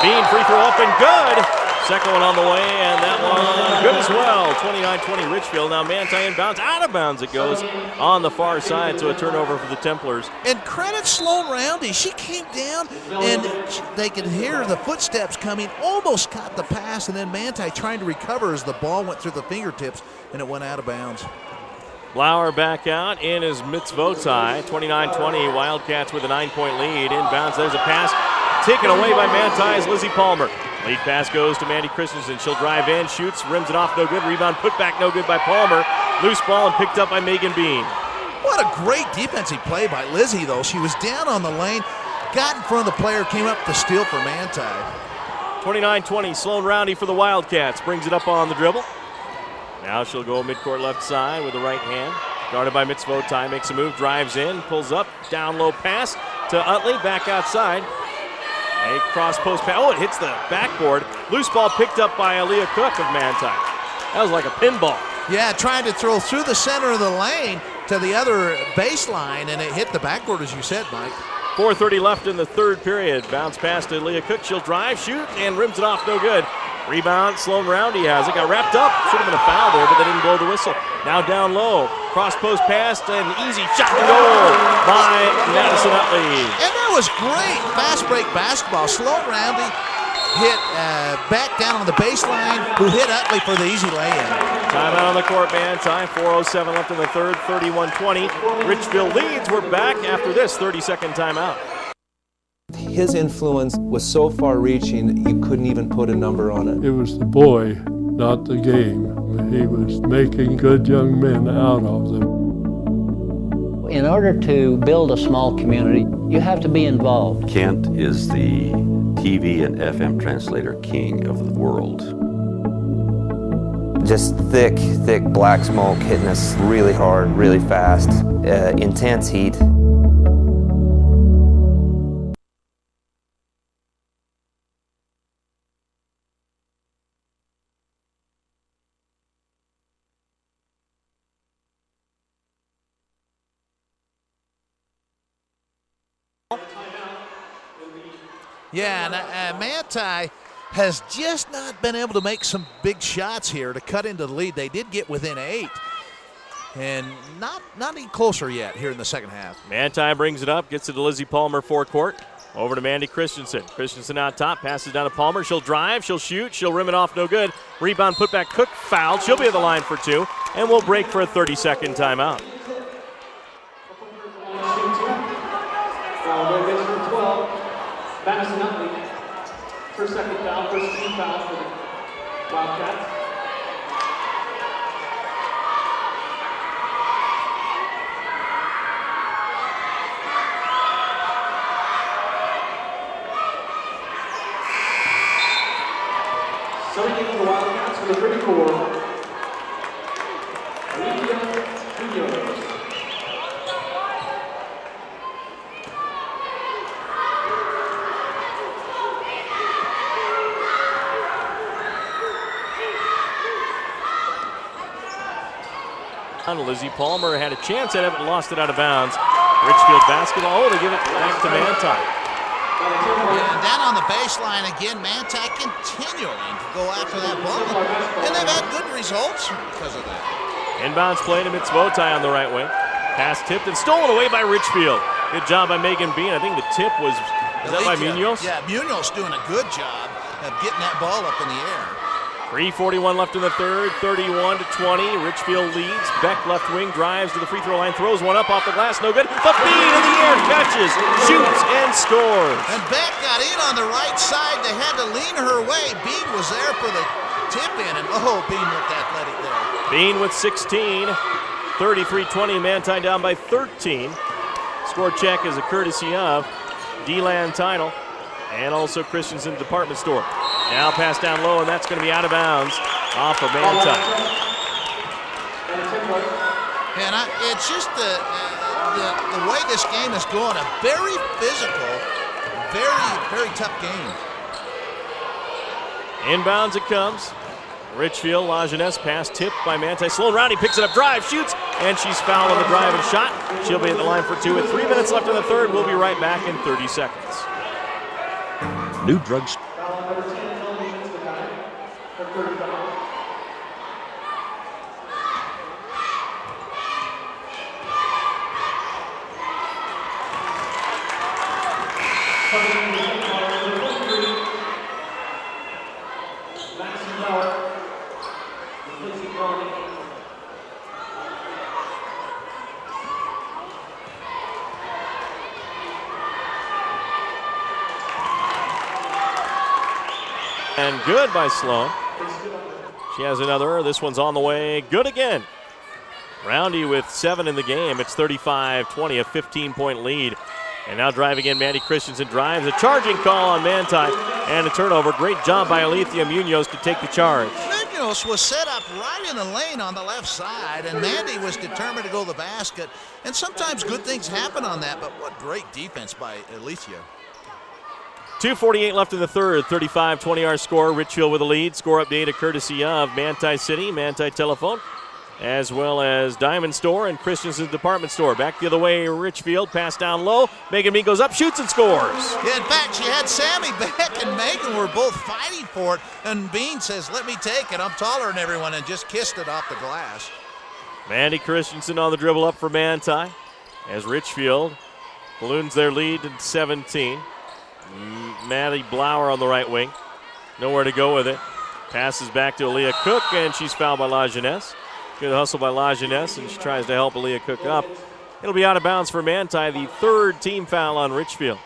Bean, free throw up and good. Second one on the way, and that one good as well. 29-20 Richfield. Now Manti inbounds. Out of bounds it goes on the far side, so a turnover for the Templars. And credit Sloan Roundy. She came down, and they could hear the footsteps coming, almost caught the pass, and then Manti trying to recover as the ball went through the fingertips, and it went out of bounds. Blauer back out, in is Mitzvotai. 29-20, Wildcats with a 9-point lead. Inbounds, there's a pass taken away by Manti is Lizzie Palmer. Lead pass goes to Mandy Christensen. She'll drive in, shoots, rims it off, no good. Rebound put back, no good by Palmer. Loose ball and picked up by Megan Bean. What a great defensive play by Lizzie, though. She was down on the lane, got in front of the player, came up to steal for Manti. 29-20, Sloan Roundy for the Wildcats. Brings it up on the dribble. Now she'll go midcourt left side with the right hand. Guarded by Mitzvotai, makes a move, drives in, pulls up, down low pass to Utley, back outside. A cross post pass. Oh, it hits the backboard. Loose ball picked up by Aaliyah Cook of Manti. That was like a pinball. Yeah, trying to throw through the center of the lane to the other baseline, and it hit the backboard, as you said, Mike. 4:30 left in the third period. Bounce pass to Aaliyah Cook. She'll drive, shoot, and rims it off, no good. Rebound, Sloan Roundy has it. Got wrapped up. Should have been a foul there, but they didn't blow the whistle. Now down low. Cross post pass and easy shot and goal by Madison Utley. And that was great fast break basketball. Sloan Roundy hit back down on the baseline, who hit Utley for the easy lay-in. Timeout on the court, Manti. 4:07 left in the third, 31-20. Richfield leads. We're back after this 30-second timeout. His influence was so far-reaching, you couldn't even put a number on it. It was the boy, not the game. He was making good young men out of them. In order to build a small community, you have to be involved. Kent is the TV and FM translator king of the world. Just thick black smoke hitting us really hard, really fast, intense heat. Yeah, and Manti has just not been able to make some big shots here to cut into the lead. They did get within 8, and not any closer yet here in the second half. Manti brings it up, gets it to Lizzie Palmer forecourt. Over to Mandy Christensen. Christensen out top, passes down to Palmer. She'll drive, she'll shoot, she'll rim it off, no good. Rebound put back, Cook fouled. She'll be at the line for 2, and we'll break for a 30-second timeout. Madison Utley, first second foul, first team foul for the Wildcats. Starting in the Wildcats for the 34, Olivia Munoz. Lizzie Palmer had a chance at it but lost it out of bounds. Richfield basketball. Oh, they give it back to Manti. And down on the baseline again, Manti continuing to go after that ball. And they've had good results because of that. Inbounds play to Mitzvotai on the right wing. Pass tipped and stolen away by Richfield. Good job by Megan Bean. I think the tip was that by Munoz? Yeah, Munoz doing a good job of getting that ball up in the air. 3:41 left in the third, 31-20. Richfield leads. Beck left wing drives to the free throw line, throws one up off the glass, no good. But Bean in the air catches, shoots, and scores. And Beck got in on the right side. They had to lean her way. Bean was there for the tip in, and Bean looked athletic there. Bean with 16, 33-20. Manti down by 13. Score check is a courtesy of D-Land Title and also Christensen Department Store. Now pass down low, and that's going to be out of bounds off of Manti. And it's just the way this game is going, a very physical, very tough game. Inbounds it comes. Richfield, Lajeunesse, pass tipped by Manti. Sloan Roundy picks it up, drive, shoots, and she's fouled on the drive and shot. She'll be at the line for two with 3 minutes left in the third. We'll be right back in 30 seconds. New drugs. And good by Sloan. She has another. This one's on the way. Good again. Roundy with 7 in the game. It's 35-20, a 15-point lead. And now driving in, Mandy Christensen drives. A charging call on Manti and a turnover. Great job by Alethea Munoz to take the charge. Munoz was set up right in the lane on the left side, and Mandy was determined to go to the basket. And sometimes good things happen on that, but what great defense by Alethea. 2:48 left in the third, 35-20 our score. Richfield with a lead. Score update a courtesy of Manti City, Manti Telephone, as well as Diamond Store and Christensen's Department Store. Back the other way, Richfield, pass down low. Megan Bean goes up, shoots, and scores. Yeah, in fact, she had Sammy Beck and Megan were both fighting for it, and Bean says, let me take it. I'm taller than everyone, and just kissed it off the glass. Mandy Christensen on the dribble up for Manti as Richfield balloons their lead to 17. Maddie Blauer on the right wing. Nowhere to go with it. Passes back to Aaliyah Cook, and she's fouled by Lajeunesse. Good hustle by Lajeunesse, and she tries to help Aaliyah Cook up. It'll be out of bounds for Manti, the third team foul on Richfield.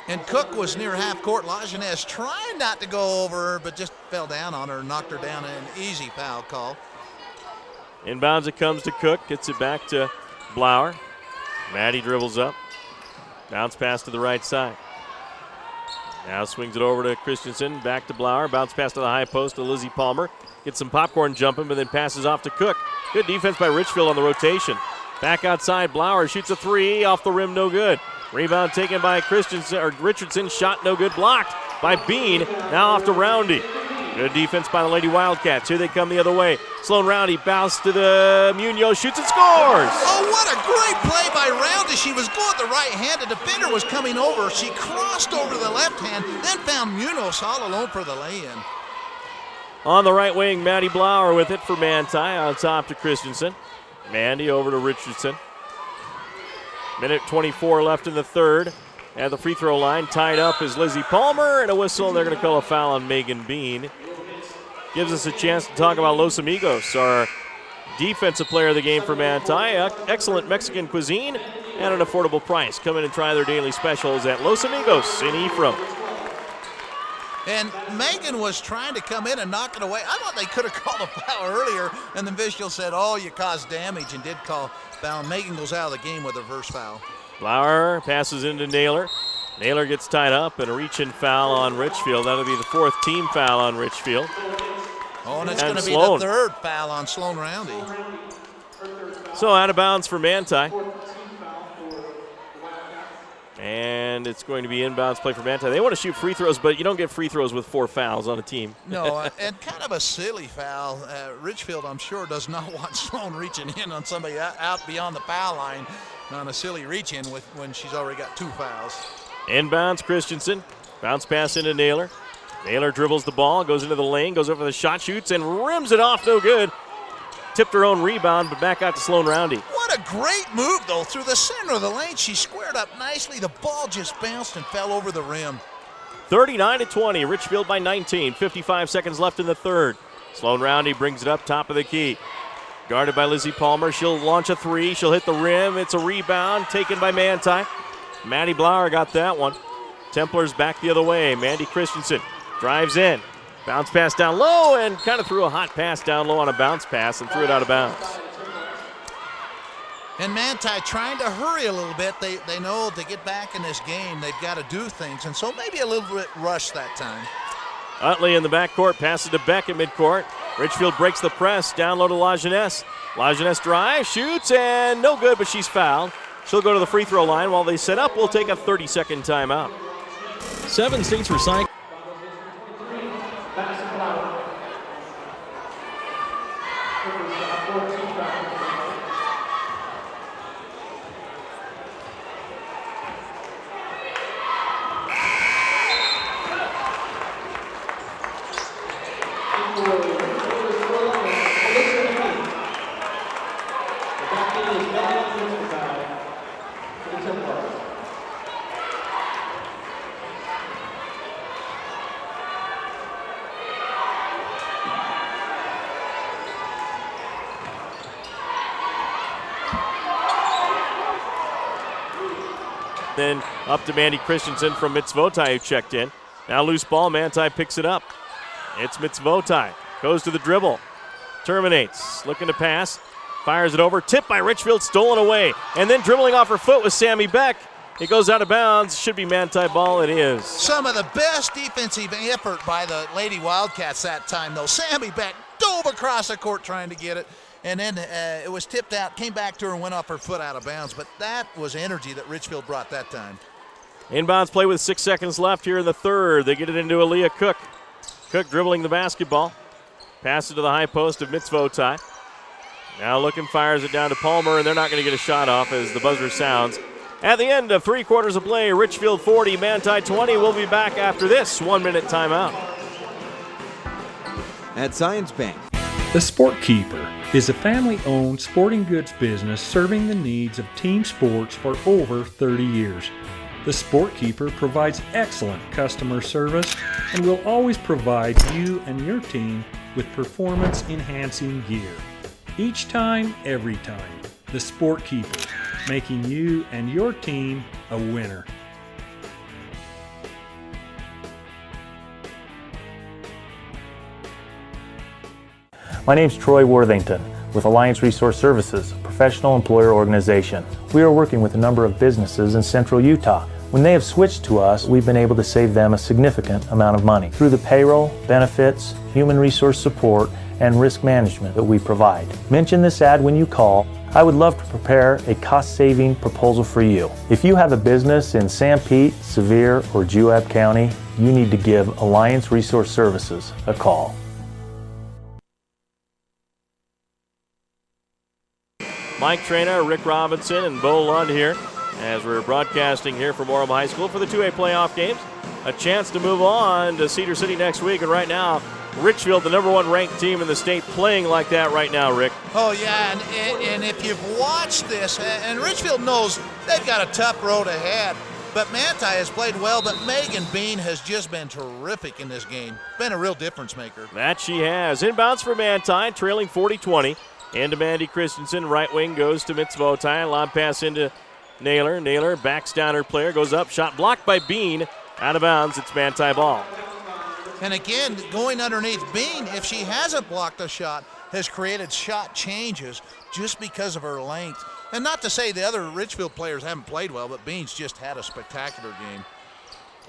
And Cook was near half court. Lajeunesse trying not to go over her, but just fell down on her, knocked her down. An easy foul call. Inbounds it comes to Cook, gets it back to Blauer. Maddie dribbles up. Bounce pass to the right side. Now swings it over to Christensen, back to Blauer. Bounce pass to the high post to Lizzie Palmer. Gets some popcorn jumping, but then passes off to Cook. Good defense by Richfield on the rotation. Back outside, Blauer shoots a three, off the rim, no good. Rebound taken by Richardson, shot no good, blocked by Bean. Now off to Roundy. Good defense by the Lady Wildcats. Here they come the other way. Sloan Roundy bounce to the Munoz, shoots and scores. Oh, what a great play by Roundy. She was going the right hand. The defender was coming over. She crossed over to the left hand, then found Munoz all alone for the lay-in. On the right wing, Maddie Blauer with it for Manti. On top to Christensen. Mandy over to Richardson. Minute 24 left in the third. At the free throw line, tied up is Lizzie Palmer, and a whistle, and they're going to call a foul on Megan Bean. Gives us a chance to talk about Los Amigos, our defensive player of the game for Manti. Excellent Mexican cuisine at an affordable price. Come in and try their daily specials at Los Amigos in Ephraim. And Megan was trying to come in and knock it away. I thought they could have called a foul earlier, and the official said, oh, you caused damage, and did call foul. Megan goes out of the game with a reverse foul. Blauer passes into Naylor. Naylor gets tied up, and a reach-in foul on Richfield. That'll be the fourth team foul on Richfield. Oh, and it's going to be the third foul on Sloan Roundy. So out of bounds for Manti. And and it's going to be inbounds play for Manti. They want to shoot free throws, but you don't get free throws with 4 fouls on a team. No, and kind of a silly foul. Richfield, I'm sure, does not want Sloan reaching in on somebody out beyond the foul line on a silly reach-in when she's already got 2 fouls. Inbounds, Christensen. Bounce pass into Naylor. Naylor dribbles the ball, goes into the lane, goes over the shot, shoots, and rims it off. No good. Tipped her own rebound, but back out to Sloan Roundy. What a great move, though, through the center of the lane. She squared up nicely. The ball just bounced and fell over the rim. 39-20, Richfield by 19. 55 seconds left in the third. Sloan Roundy brings it up top of the key. Guarded by Lizzie Palmer. She'll launch a 3. She'll hit the rim. It's a rebound taken by Manti. Maddie Blauer got that one. Templars back the other way. Mandy Christensen drives in. Bounce pass down low and kind of threw a hot pass down low on a bounce pass and threw it out of bounds. And Manti trying to hurry a little bit. They know to get back in this game, they've got to do things, and so maybe a little bit rushed that time. Utley in the backcourt, passes to Beck at midcourt. Richfield breaks the press, down low to LaJeunesse. LaJeunesse drives, shoots, and no good, but she's fouled. She'll go to the free throw line. While they set up, we'll take a 30-second timeout. 7 states recycle. Then up to Mandy Christensen from Mitzvotai, who checked in. Now loose ball, Manti picks it up. It's Mitzvotai, goes to the dribble, terminates, looking to pass, fires it over, tipped by Richfield, stolen away, and then dribbling off her foot with Sammy Beck. It goes out of bounds, should be Manti ball, it is. Some of the best defensive effort by the Lady Wildcats that time, though. Sammy Beck dove across the court trying to get it. And then it was tipped out, came back to her and went off her foot out of bounds. But that was energy that Richfield brought that time. Inbounds play with 6 seconds left here in the third. They get it into Aaliyah Cook. Cook dribbling the basketball. Passes to the high post of Mitzvotai. Now looking, fires it down to Palmer, and they're not going to get a shot off as the buzzer sounds. At the end of 3 quarters of play, Richfield 40, Manti 20. We'll be back after this 1-minute timeout. At Science Bank. The Sport Keeper is a family-owned sporting goods business serving the needs of team sports for over 30 years. The Sport Keeper provides excellent customer service and will always provide you and your team with performance-enhancing gear. Each time, every time. The Sport Keeper, making you and your team a winner. My name's Troy Worthington with Alliance Resource Services, a professional employer organization. We are working with a number of businesses in central Utah. When they have switched to us, we've been able to save them a significant amount of money through the payroll, benefits, human resource support, and risk management that we provide. Mention this ad when you call. I would love to prepare a cost-saving proposal for you. If you have a business in Sanpete, Sevier, or Juab County, you need to give Alliance Resource Services a call. Mike Trainer, Rick Robinson, and Bo Lund here as we're broadcasting here from Orem High School for the 2A playoff games. A chance to move on to Cedar City next week, and right now, Richfield, the #1 ranked team in the state, playing like that right now, Rick. Oh, yeah, and if you've watched this, and Richfield knows they've got a tough road ahead, but Manti has played well, but Megan Bean has just been terrific in this game. Been a real difference maker. That she has. Inbounds for Manti, trailing 40-20. Into Mandy Christensen, right wing goes to Mitzvotai. Lob pass into Naylor. Naylor backs down her player, goes up, shot blocked by Bean. Out of bounds, it's Manti ball. And again, going underneath, Bean, if she hasn't blocked a shot, has created shot changes just because of her length. And not to say the other Richfield players haven't played well, but Bean's just had a spectacular game.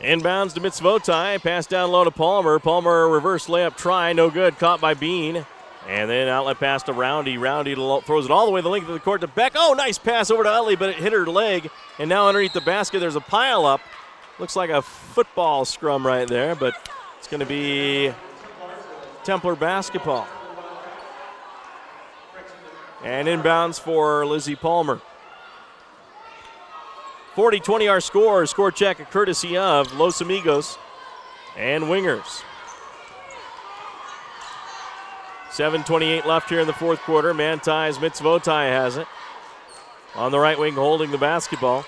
Inbounds to Mitzvotai, pass down low to Palmer. Palmer reverse layup try, no good, caught by Bean. And then outlet pass to Roundy. Roundy throws it all the way the length of the court to Beck. Oh, nice pass over to Utley, but it hit her leg. And now underneath the basket, there's a pile up. Looks like a football scrum right there, but it's going to be Templar basketball. And inbounds for Lizzie Palmer. 40-20 our score. Score check a courtesy of Los Amigos and Wingers. 7:28 left here in the fourth quarter. Manti's Mitzvotai has it. On the right wing holding the basketball.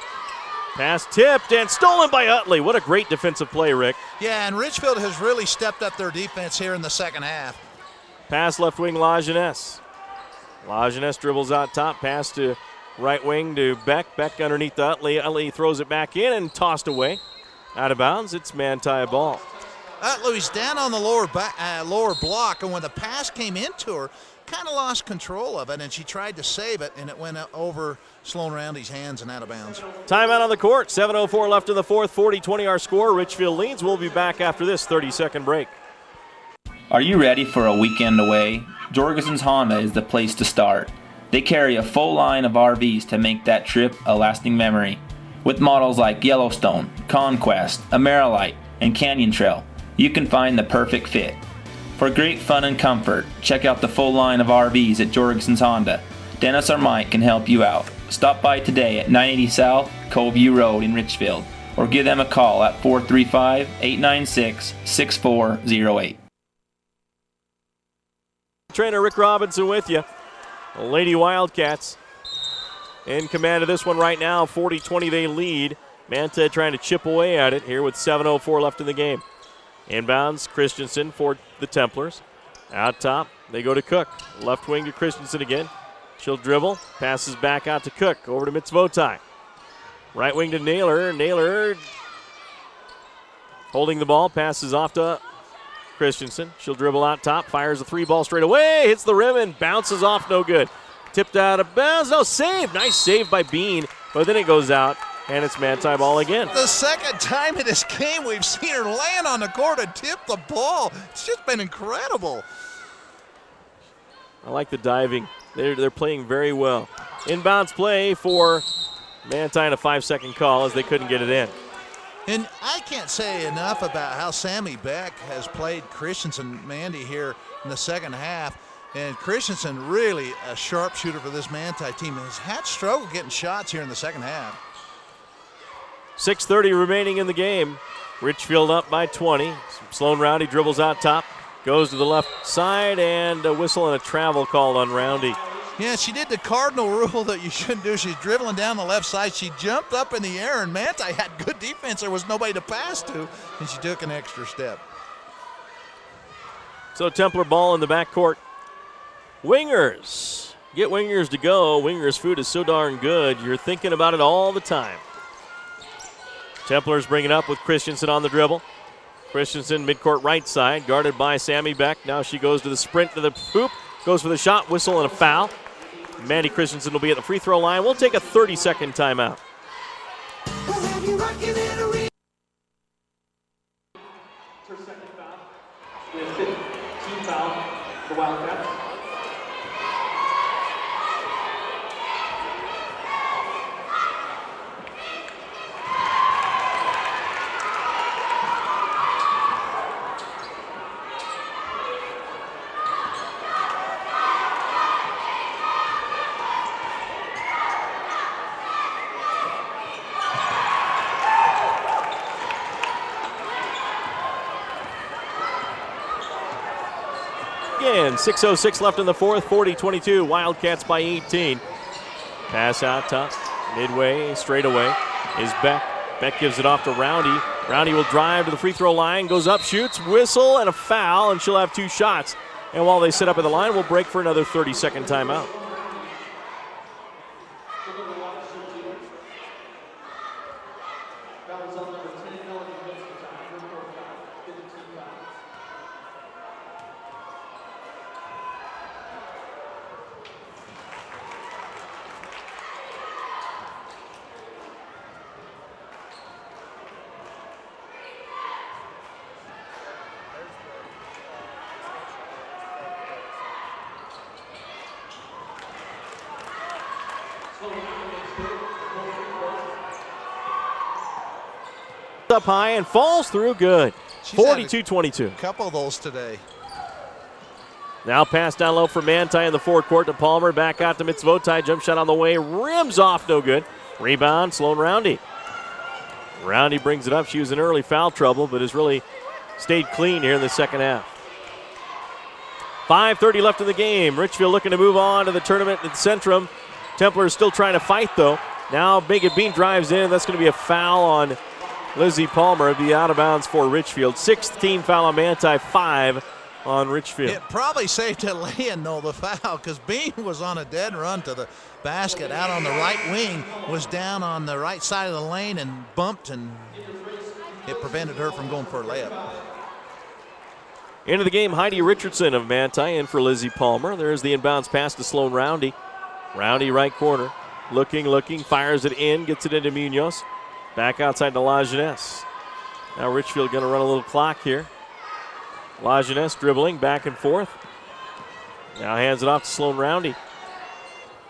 Pass tipped and stolen by Utley. What a great defensive play, Rick. Yeah, and Richfield has really stepped up their defense here in the second half. Pass left wing Lajeunesse. Lajeunesse dribbles out top. Pass to right wing to Beck. Beck underneath the Utley. Utley throws it back in and tossed away. Out of bounds. It's Manti ball. Utley's down on the lower block, and when the pass came into her, kind of lost control of it, and she tried to save it, and it went over Sloan Roundy's hands and out of bounds. Timeout on the court. 7:04 left in the fourth. 40-20 our score. Richfield leads. We'll be back after this 30-second break. Are you ready for a weekend away? Jorgensen's Honda is the place to start. They carry a full line of RVs to make that trip a lasting memory. With models like Yellowstone, Conquest, Amerilite, and Canyon Trail, you can find the perfect fit. For great fun and comfort, check out the full line of RVs at Jorgensen's Honda. Dennis or Mike can help you out. Stop by today at 980 South Coveview Road in Richfield, or give them a call at 435-896-6408. Trainer Rick Robinson with you. The Lady Wildcats in command of this one right now. 40-20 they lead. Manti trying to chip away at it here with 7:04 left in the game. Inbounds Christensen for the Templars. Out top, they go to Cook. Left wing to Christensen again. She'll dribble, passes back out to Cook. Over to Mitzvotai. Right wing to Naylor. Naylor holding the ball, passes off to Christensen. She'll dribble out top, fires a three ball straight away, hits the rim and bounces off, no good. Tipped out of bounds, no, save. Nice save by Bean, but then it goes out. And it's Manti ball again. The second time in this game we've seen her land on the court and tip the ball. It's just been incredible. I like the diving. They're playing very well. Inbounds play for Manti and a 5-second call as they couldn't get it in. And I can't say enough about how Sammy Beck has played Christensen Mandy here in the second half. And Christensen, really a sharpshooter for this Manti team, has had struggle getting shots here in the second half. 6:30 remaining in the game. Richfield up by 20. Sloan Roundy dribbles out top, goes to the left side, and a whistle and a travel called on Roundy. Yeah, she did the cardinal rule that you shouldn't do. She's dribbling down the left side. She jumped up in the air, and Manti had good defense. There was nobody to pass to, and she took an extra step. So Templar ball in the backcourt. Wingers. Get Wingers to go. Wingers food is so darn good, you're thinking about it all the time. Templars bring it up with Christensen on the dribble. Christensen midcourt right side, guarded by Sammy Beck. Now she goes to the sprint to the hoop, goes for the shot, whistle, and a foul. Mandy Christensen will be at the free throw line. We'll take a 30-second timeout. Second foul. We have 15 foul for the Wildcats. Again, 6:06 left in the fourth, 40-22, Wildcats by 18. Pass out top, midway, straight away is Beck. Beck gives it off to Roundy. Roundy will drive to the free throw line, goes up, shoots, whistle, and a foul, and she'll have two shots. And while they sit up at the line, we'll break for another 30-second timeout. up high and falls through good. 42-22. A couple of those today. Now pass down low for Manti in the forecourt to Palmer. Back out to Mitzvotai. Jump shot on the way. Rims off, no good. Rebound, Sloan Roundy. Roundy brings it up. She was in early foul trouble, but has really stayed clean here in the second half. 5:30 left in the game. Richfield looking to move on to the tournament at Centrum. Templars still trying to fight, though. Now Megan Bean drives in. That's going to be a foul on Lizzie Palmer. It'll be out of bounds for Richfield. Sixth team foul on Manti, 5 on Richfield. It probably saved it laying, though, the foul, because Bean was on a dead run to the basket out on the right wing, was down on the right side of the lane and bumped, and it prevented her from going for a layup. Into the game, Heidi Richardson of Manti in for Lizzie Palmer. There's the inbounds pass to Sloan Roundy. Roundy right corner. Looking, fires it in, gets it into Munoz. Back outside to La Jeunesse. Now Richfield going to run a little clock here. La Jeunesse dribbling back and forth. Now hands it off to Sloan Roundy.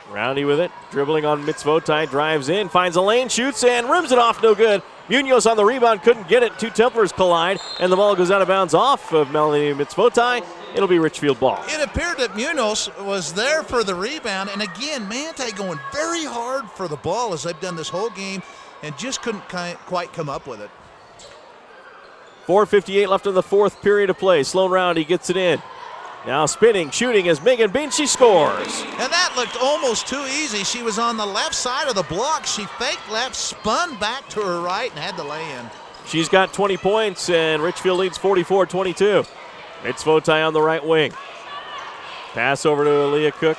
Roundy with it, dribbling on Mitzvotai, drives in, finds a lane, shoots, and rims it off, no good. Munoz on the rebound, couldn't get it. Two Templars collide, and the ball goes out of bounds off of Melanie Mitzvotai. It'll be Richfield ball. It appeared that Munoz was there for the rebound, and again, Manti going very hard for the ball as they've done this whole game, and just couldn't quite come up with it. 4:58 left in the fourth period of play. Sloan Roundy gets it in. Now spinning, shooting as Megan Bean, she scores. And that looked almost too easy. She was on the left side of the block. She faked left, spun back to her right, and had to lay in. She's got 20 points, and Richfield leads 44-22. Mitzvotai on the right wing. Pass over to Leah Cook.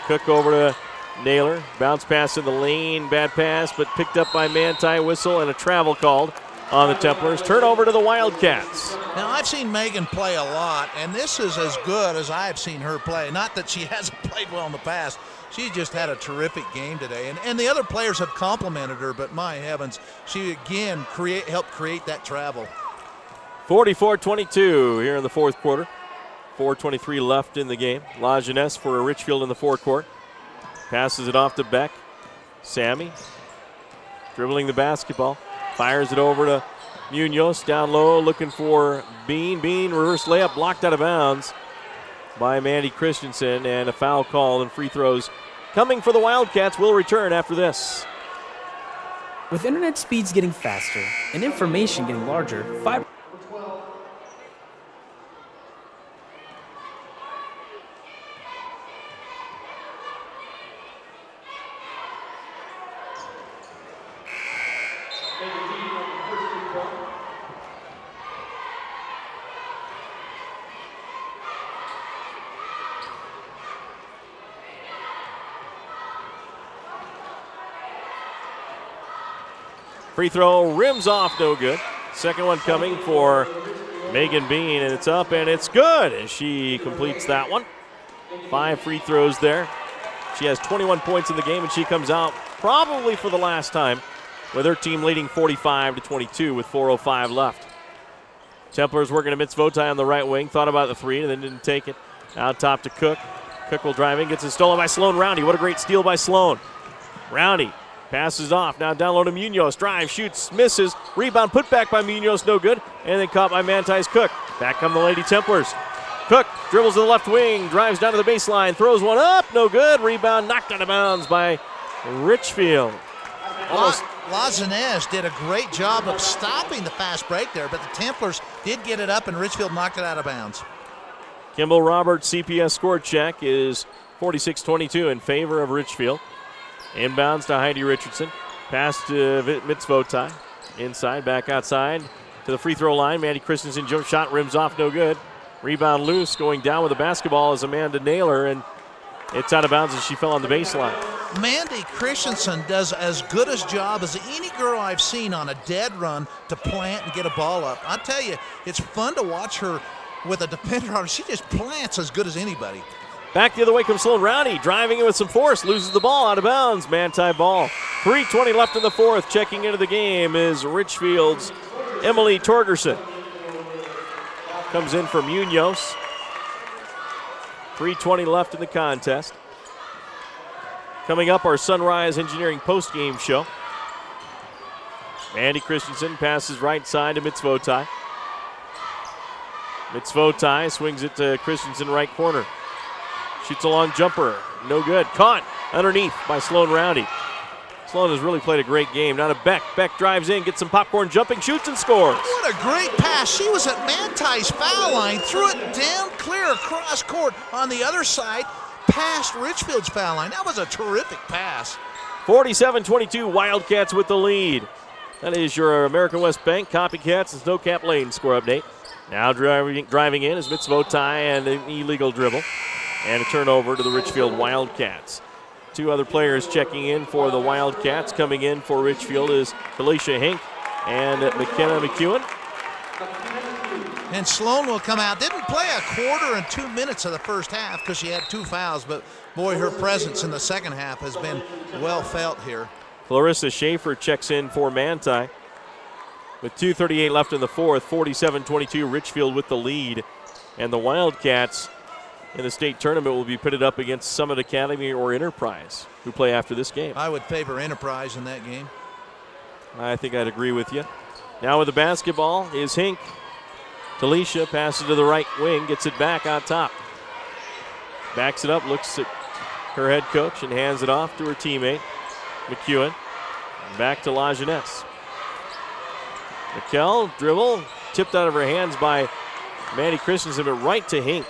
Cook over to Naylor. Bounce pass in the lane. Bad pass, but picked up by Manti. Whistle and a travel called on the Templars. Turnover to the Wildcats. Now, I've seen Megan play a lot, and this is as good as I've seen her play. Not that she hasn't played well in the past. She just had a terrific game today. And the other players have complimented her, but my heavens, she again helped create that travel. 44-22 here in the fourth quarter. 4:23 left in the game. La Jeunesse for Richfield in the forecourt. Passes it off to Beck. Sammy dribbling the basketball. Fires it over to Munoz, down low, looking for Bean. Bean, reverse layup, blocked out of bounds by Mandy Christensen, and a foul call and free throws coming for the Wildcats. Will return after this. With internet speeds getting faster and information getting larger, fiber... Free throw, rims off, no good. Second one coming for Megan Bean, and it's up and it's good as she completes that one. 5 free throws there. She has 21 points in the game, and she comes out probably for the last time with her team leading 45-22 with 4:05 left. Templars working to Mitzvotai on the right wing. Thought about the three and then didn't take it. Out top to Cook. Cook will drive in, gets it stolen by Sloan Roundy. What a great steal by Sloan. Roundy passes off, now down low to Munoz. Drive, shoots, misses. Rebound put back by Munoz, no good. And then caught by Manti's Cook. Back come the Lady Templars. Cook dribbles to the left wing, drives down to the baseline, throws one up, no good. Rebound knocked out of bounds by Richfield. La Jeunesse did a great job of stopping the fast break there, but the Templars did get it up and Richfield knocked it out of bounds. Kimball Roberts' CPS score check is 46-22 in favor of Richfield. Inbounds to Heidi Richardson. Pass to Mitzvotai. Inside, back outside to the free throw line. Mandy Christensen jump shot, rims off, no good. Rebound loose, going down with the basketball is Amanda Naylor, and it's out of bounds as she fell on the baseline. Mandy Christensen does as good a job as any girl I've seen on a dead run to plant and get a ball up. I tell you, it's fun to watch her with a defender on her. She just plants as good as anybody. Back the other way comes Sloan Roundy, driving in with some force, loses the ball out of bounds. Manti ball. 3:20 left in the fourth. Checking into the game is Richfield's Emily Torgerson. Comes in for Munoz. 3:20 left in the contest. Coming up, our Sunrise Engineering post-game show. Manti Christensen passes right side to Mitzvotai. Mitzvotai swings it to Christensen right corner. Shoots a long jumper. No good. Caught underneath by Sloan Roundy. Sloan has really played a great game. Now to Beck. Beck drives in, gets some popcorn jumping, shoots and scores. What a great pass. She was at Manti's foul line, threw it down clear across court on the other side, past Richfield's foul line. That was a terrific pass. 47-22, Wildcats with the lead. That is your American West Bank Copycats and Snowcap Lane score update. Now driving in is Mitzvotai and an illegal dribble. And a turnover to the Richfield Wildcats. Two other players checking in for the Wildcats. Coming in for Richfield is Felicia Hink and McKenna McEwen. And Sloan will come out. Didn't play a quarter and 2 minutes of the first half because she had 2 fouls, but boy, her presence in the second half has been well felt here. Clarissa Schaefer checks in for Manti. With 2:38 left in the fourth, 47-22, Richfield with the lead. And the Wildcats in the state tournament will be pitted up against Summit Academy or Enterprise, who play after this game. I would favor Enterprise in that game. I think I'd agree with you. Now with the basketball is Hink. Talisha passes to the right wing, gets it back on top. Backs it up, looks at her head coach and hands it off to her teammate, McEwen. Back to La Jeunesse. Mikkel, dribble, tipped out of her hands by Manti Christensen, but right to Hink.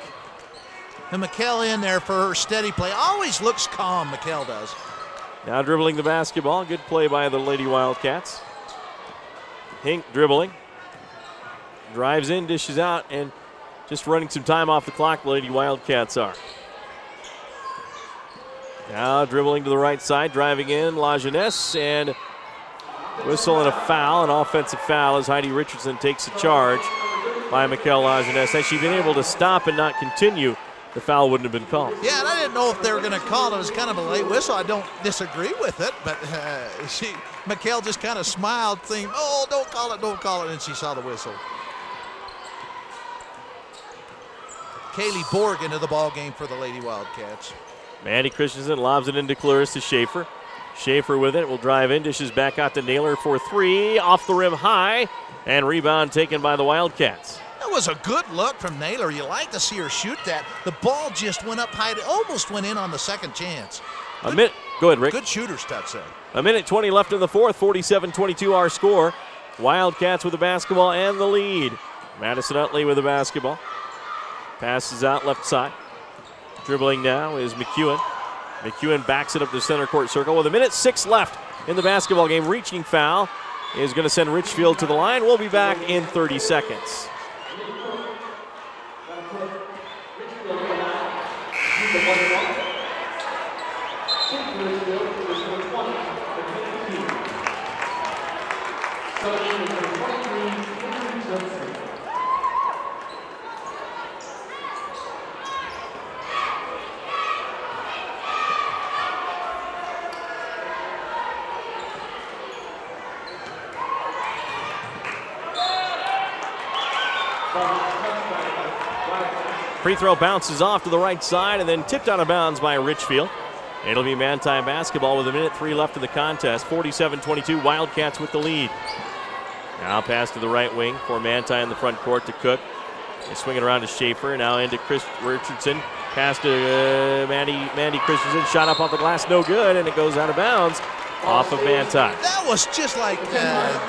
And Mikkel in there for her steady play. Always looks calm, Mikkel does. Now dribbling the basketball. Good play by the Lady Wildcats. Hink dribbling. Drives in, dishes out, and just running some time off the clock, the Lady Wildcats are. Now dribbling to the right side, driving in, La Jeunesse, and whistle and a foul, an offensive foul as Heidi Richardson takes a charge by Mikkel La Jeunesse. Had she been able to stop and not continue, the foul wouldn't have been called. Yeah, and I didn't know if they were going to call it. It was kind of a late whistle. I don't disagree with it, but Mikkel just kind of smiled, thinking, oh, don't call it, and she saw the whistle. Kaylee Borg into the ball game for the Lady Wildcats. Manti Christensen lobs it into Clarissa Schaefer. Schaefer with it will drive in, dishes back out to Naylor for three, off the rim high, and rebound taken by the Wildcats. That was a good look from Naylor. You like to see her shoot that. The ball just went up high. It almost went in on the second chance. Go ahead, Rick. Good shooter's touch there. A minute 20 left in the fourth, 47-22 our score. Wildcats with the basketball and the lead. Madison Utley with the basketball. Passes out left side. Dribbling now is McEwen. McEwen backs it up to the center court circle with a minute 6 left in the basketball game. Reaching foul is going to send Richfield to the line. We'll be back in 30 seconds. Free throw bounces off to the right side and then tipped out of bounds by Richfield. It'll be Manti basketball with a minute 3 left in the contest. 47-22, Wildcats with the lead. Now pass to the right wing for Manti in the front court to Cook. They swing it around to Schaefer, now into Chris Richardson. Pass to Manti Christensen, shot up off the glass, no good, and it goes out of bounds off of Manti. That was just like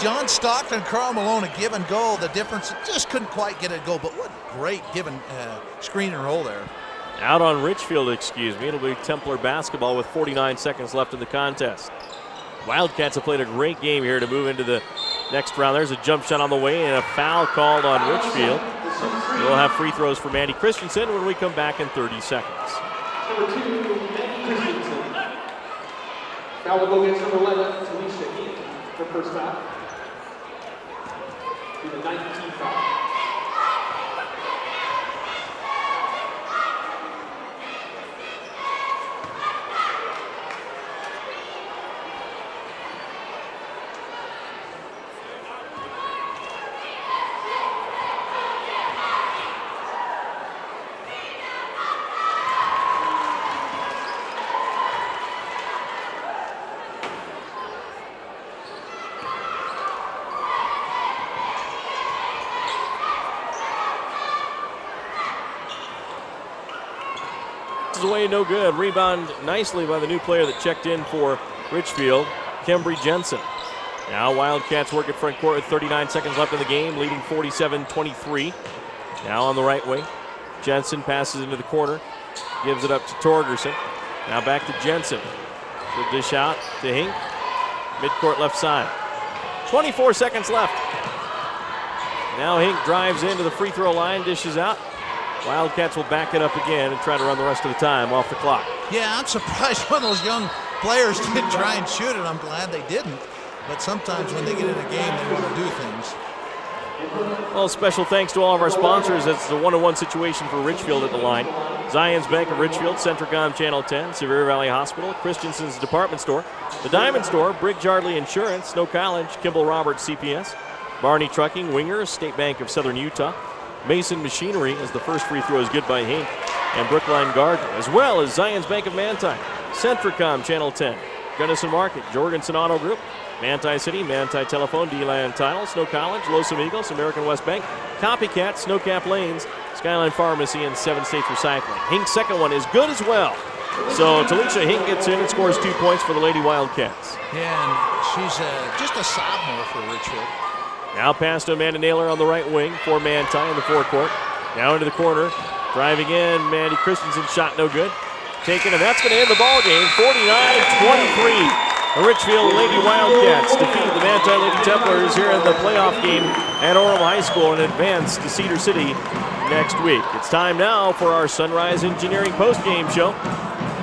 John Stockton, Carl Malone, a give and go. The difference, just couldn't quite get it go, but what great give and screen and roll there. Out on Richfield, excuse me. It'll be Templar basketball with 49 seconds left in the contest. Wildcats have played a great game here to move into the next round. There's a jump shot on the way and a foul called on Richfield. We'll have free throws for Manti Christensen when we come back in 30 seconds. Number 2, Manti Christensen. Now we'll go against number 11, Talisha Hink, for first foul. With a 19 foul. bounces away, no good. Rebound nicely by the new player that checked in for Richfield, Kembry Jensen. Now Wildcats work at front court with 39 seconds left in the game, leading 47-23. Now on the right wing, Jensen passes into the corner, gives it up to Torgerson. Now back to Jensen. She'll dish out to Hink, midcourt left side. 24 seconds left. Now Hink drives into the free throw line, dishes out. Wildcats will back it up again and try to run the rest of the time off the clock. Yeah, I'm surprised one of those young players didn't try and shoot it. I'm glad they didn't. But sometimes when they get in a game, they want to do things. Well, special thanks to all of our sponsors. It's a one-on-one situation for Richfield at the line. Zions Bank of Richfield, Centricom Channel 10, Sevier Valley Hospital, Christensen's Department Store, The Diamond Store, Briggs Yardley Insurance, Snow College, Kimball Roberts CPS, Barney Trucking, Wingers, State Bank of Southern Utah, Mason Machinery, as the first free throw is good by Hink, and Brookline Garden, as well as Zions Bank of Manti, Centricom Channel 10, Gunnison Market, Jorgensen Auto Group, Manti City, Manti Telephone, D-Land Title, Snow College, Los Amigos, American West Bank, Copycat, Snowcap Lanes, Skyline Pharmacy, and 7 States Recycling. Hink's second one is good as well. So Talisha Hink gets in and scores 2 points for the Lady Wildcats. Yeah, and she's just a sophomore for Richfield. Now pass to Amanda Naylor on the right wing for Manti in the forecourt. Now into the corner, driving in, Mandy Christensen shot no good. Taken, and that's going to end the ball game, 49-23. The Richfield Lady Wildcats defeat the Manti Lady Templars here in the playoff game at Orem High School and advance to Cedar City next week. It's time now for our Sunrise Engineering postgame show.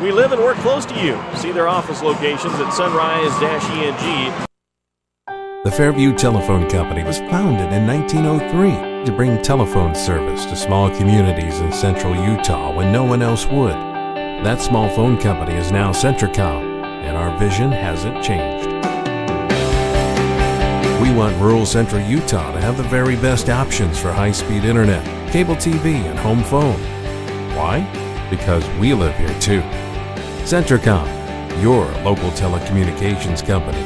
We live and work close to you. See their office locations at sunrise-eng. The Fairview Telephone Company was founded in 1903 to bring telephone service to small communities in central Utah when no one else would. That small phone company is now Centricom, and our vision hasn't changed. We want rural central Utah to have the very best options for high-speed internet, cable TV, and home phone. Why? Because we live here too. Centricom, your local telecommunications company.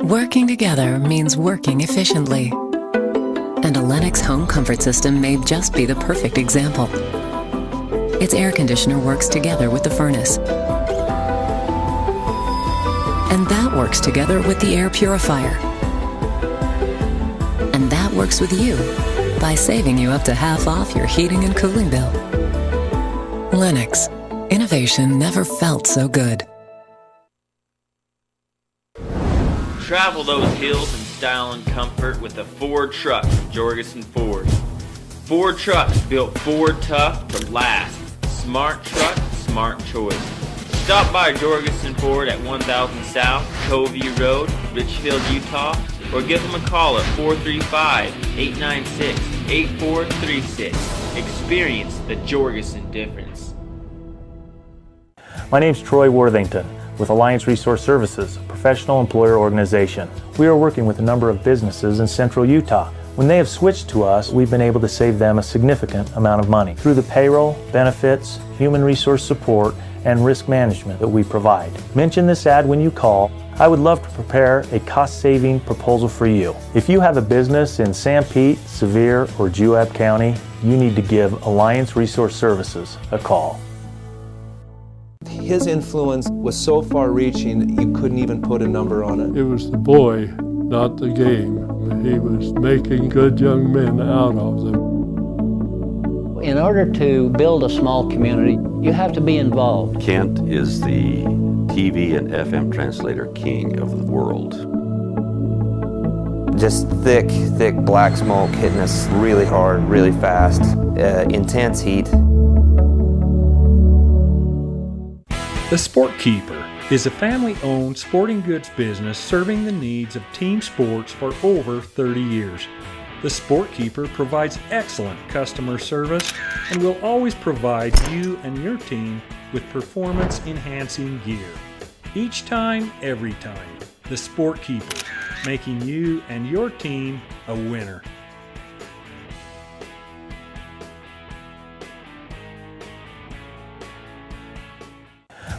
Working together means working efficiently. And a Lennox home comfort system may just be the perfect example. Its air conditioner works together with the furnace. And that works together with the air purifier. And that works with you by saving you up to half off your heating and cooling bill. Lennox. Innovation never felt so good. Travel those hills in style and comfort with a Ford truck from Jorgensen Ford. Ford trucks built Ford tough to last. Smart truck, smart choice. Stop by Jorgensen Ford at 1000 South, Covey Road, Richfield, Utah, or give them a call at 435-896-8436. Experience the Jorgensen difference. My name is Troy Worthington with Alliance Resource Services, a professional employer organization. We are working with a number of businesses in central Utah. When they have switched to us, we've been able to save them a significant amount of money through the payroll, benefits, human resource support, and risk management that we provide. Mention this ad when you call. I would love to prepare a cost-saving proposal for you. If you have a business in San Pete, Sevier, or Juab County, you need to give Alliance Resource Services a call. His influence was so far-reaching you couldn't even put a number on it. It was the boy, not the game. He was making good young men out of them. In order to build a small community, you have to be involved. Kent is the TV and FM translator king of the world. Just thick black smoke hitting us really hard, really fast, intense heat. The Sport Keeper is a family-owned sporting goods business serving the needs of team sports for over 30 years. The Sport Keeper provides excellent customer service and will always provide you and your team with performance-enhancing gear. Each time, every time. The Sport Keeper, making you and your team a winner.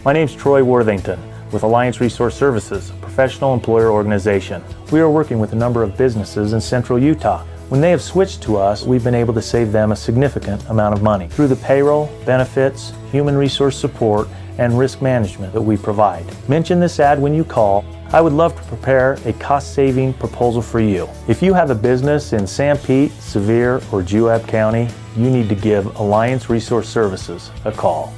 My name is Troy Worthington with Alliance Resource Services, a professional employer organization. We are working with a number of businesses in central Utah. When they have switched to us, we've been able to save them a significant amount of money through the payroll, benefits, human resource support, and risk management that we provide. Mention this ad when you call. I would love to prepare a cost-saving proposal for you. If you have a business in San Pete, Sevier, or Juab County, you need to give Alliance Resource Services a call.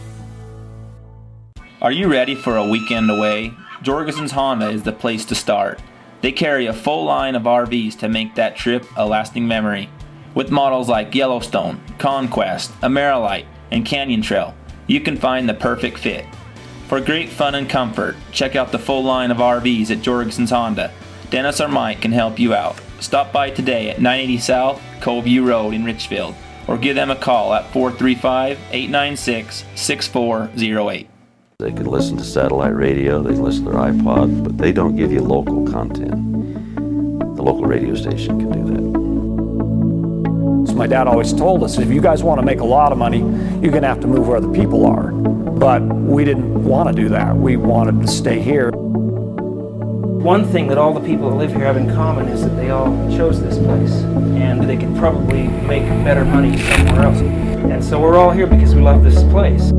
Are you ready for a weekend away? Jorgensen's Honda is the place to start. They carry a full line of RVs to make that trip a lasting memory. With models like Yellowstone, Conquest, Amerilite, and Canyon Trail, you can find the perfect fit. For great fun and comfort, check out the full line of RVs at Jorgensen's Honda. Dennis or Mike can help you out. Stop by today at 980 South Coveview Road in Richfield, or give them a call at 435-896-6408. They can listen to satellite radio, they can listen to their iPod, but they don't give you local content. The local radio station can do that. So my dad always told us, if you guys want to make a lot of money, you're going to have to move where the people are. But we didn't want to do that. We wanted to stay here. One thing that all the people that live here have in common is that they all chose this place, and they could probably make better money somewhere else. And so we're all here because we love this place.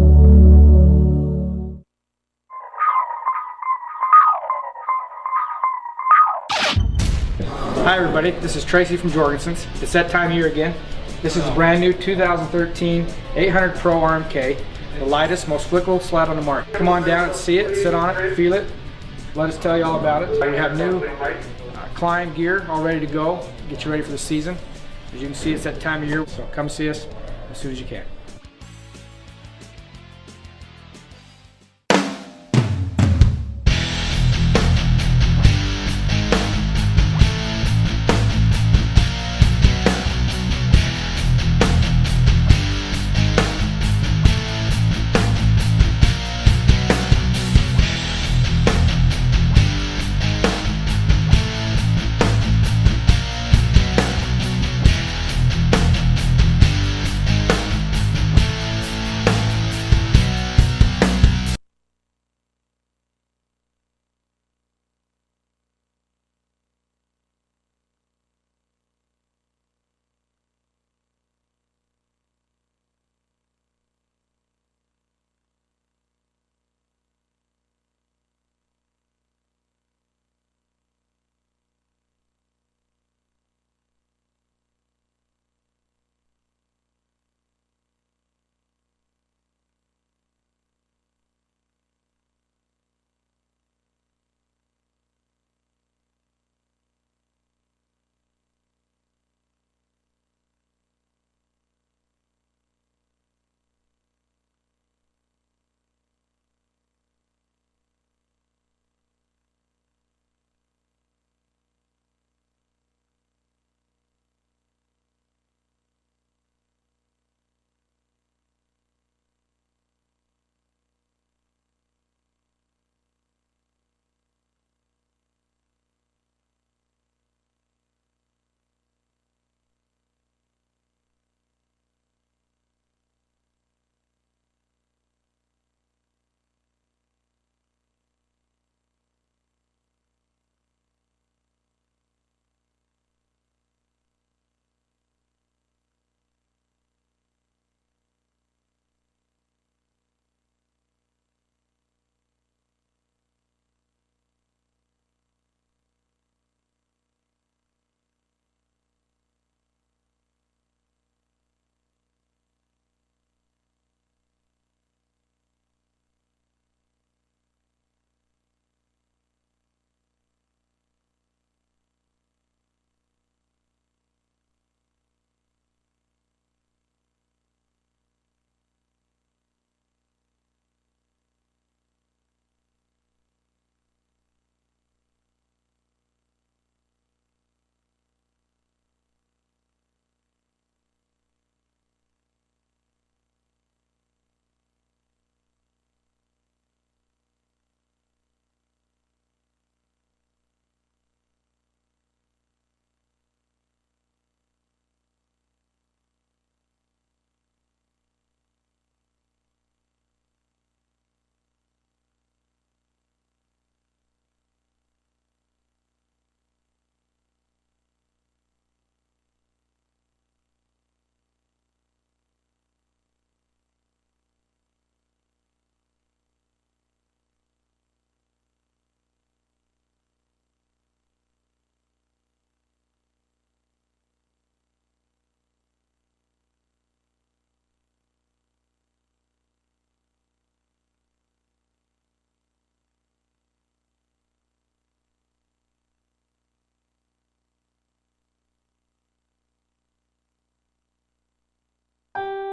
Hi everybody, this is Tracy from Jorgensen's. It's that time of year again. This is a brand new 2013 800 Pro RMK, the lightest, most flickable sled on the market. Come on down and see it, sit on it, feel it. Let us tell you all about it. We have new climb gear all ready to go, get you ready for the season. As you can see, it's that time of year, so come see us as soon as you can.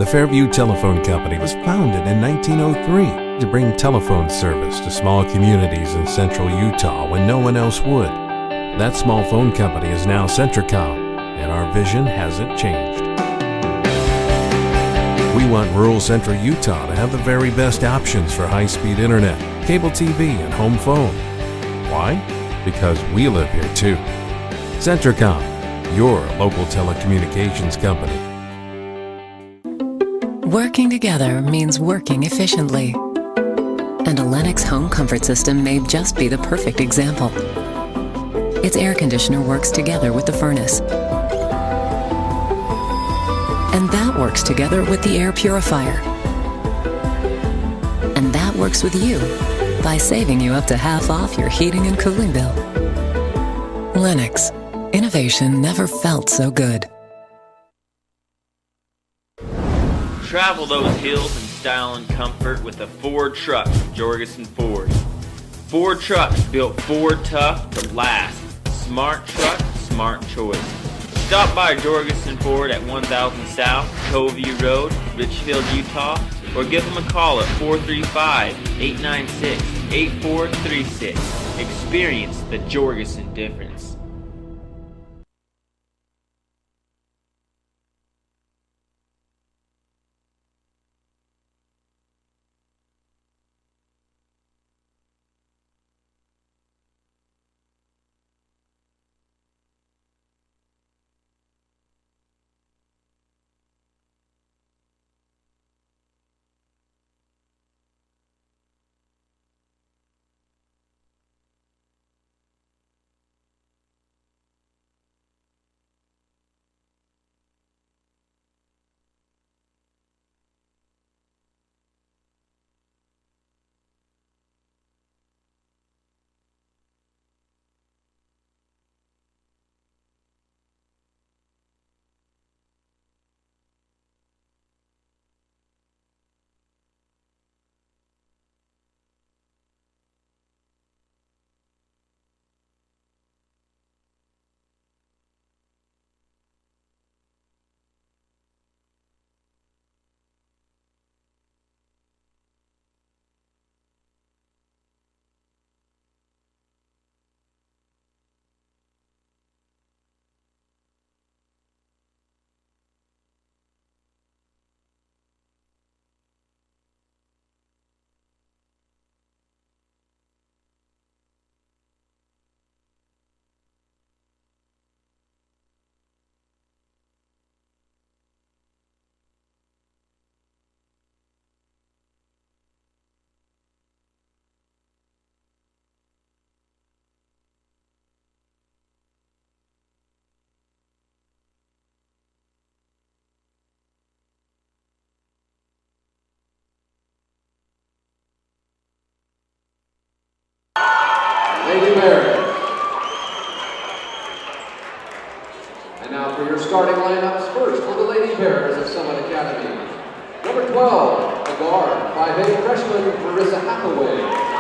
The Fairview Telephone Company was founded in 1903 to bring telephone service to small communities in central Utah when no one else would. That small phone company is now Centricom, and our vision hasn't changed. We want rural central Utah to have the very best options for high-speed internet, cable TV, and home phone. Why? Because we live here too. Centricom, your local telecommunications company. Working together means working efficiently. And a Lennox home comfort system may just be the perfect example. Its air conditioner works together with the furnace. And that works together with the air purifier. And that works with you by saving you up to half off your heating and cooling bill. Lennox. Innovation never felt so good. Travel those hills in style and comfort with a Ford truck from Jorgensen Ford. Ford trucks built Ford tough to last. Smart truck, smart choice. Stop by Jorgensen Ford at 1000 South, Coveview Road, Richfield, Utah, or give them a call at 435-896-8436. Experience the Jorgensen difference. Lady Bears. And now for your starting lineups, first for the Lady Bears of Summit Academy. Number 12, a guard, 5'8" freshman Marissa Hathaway.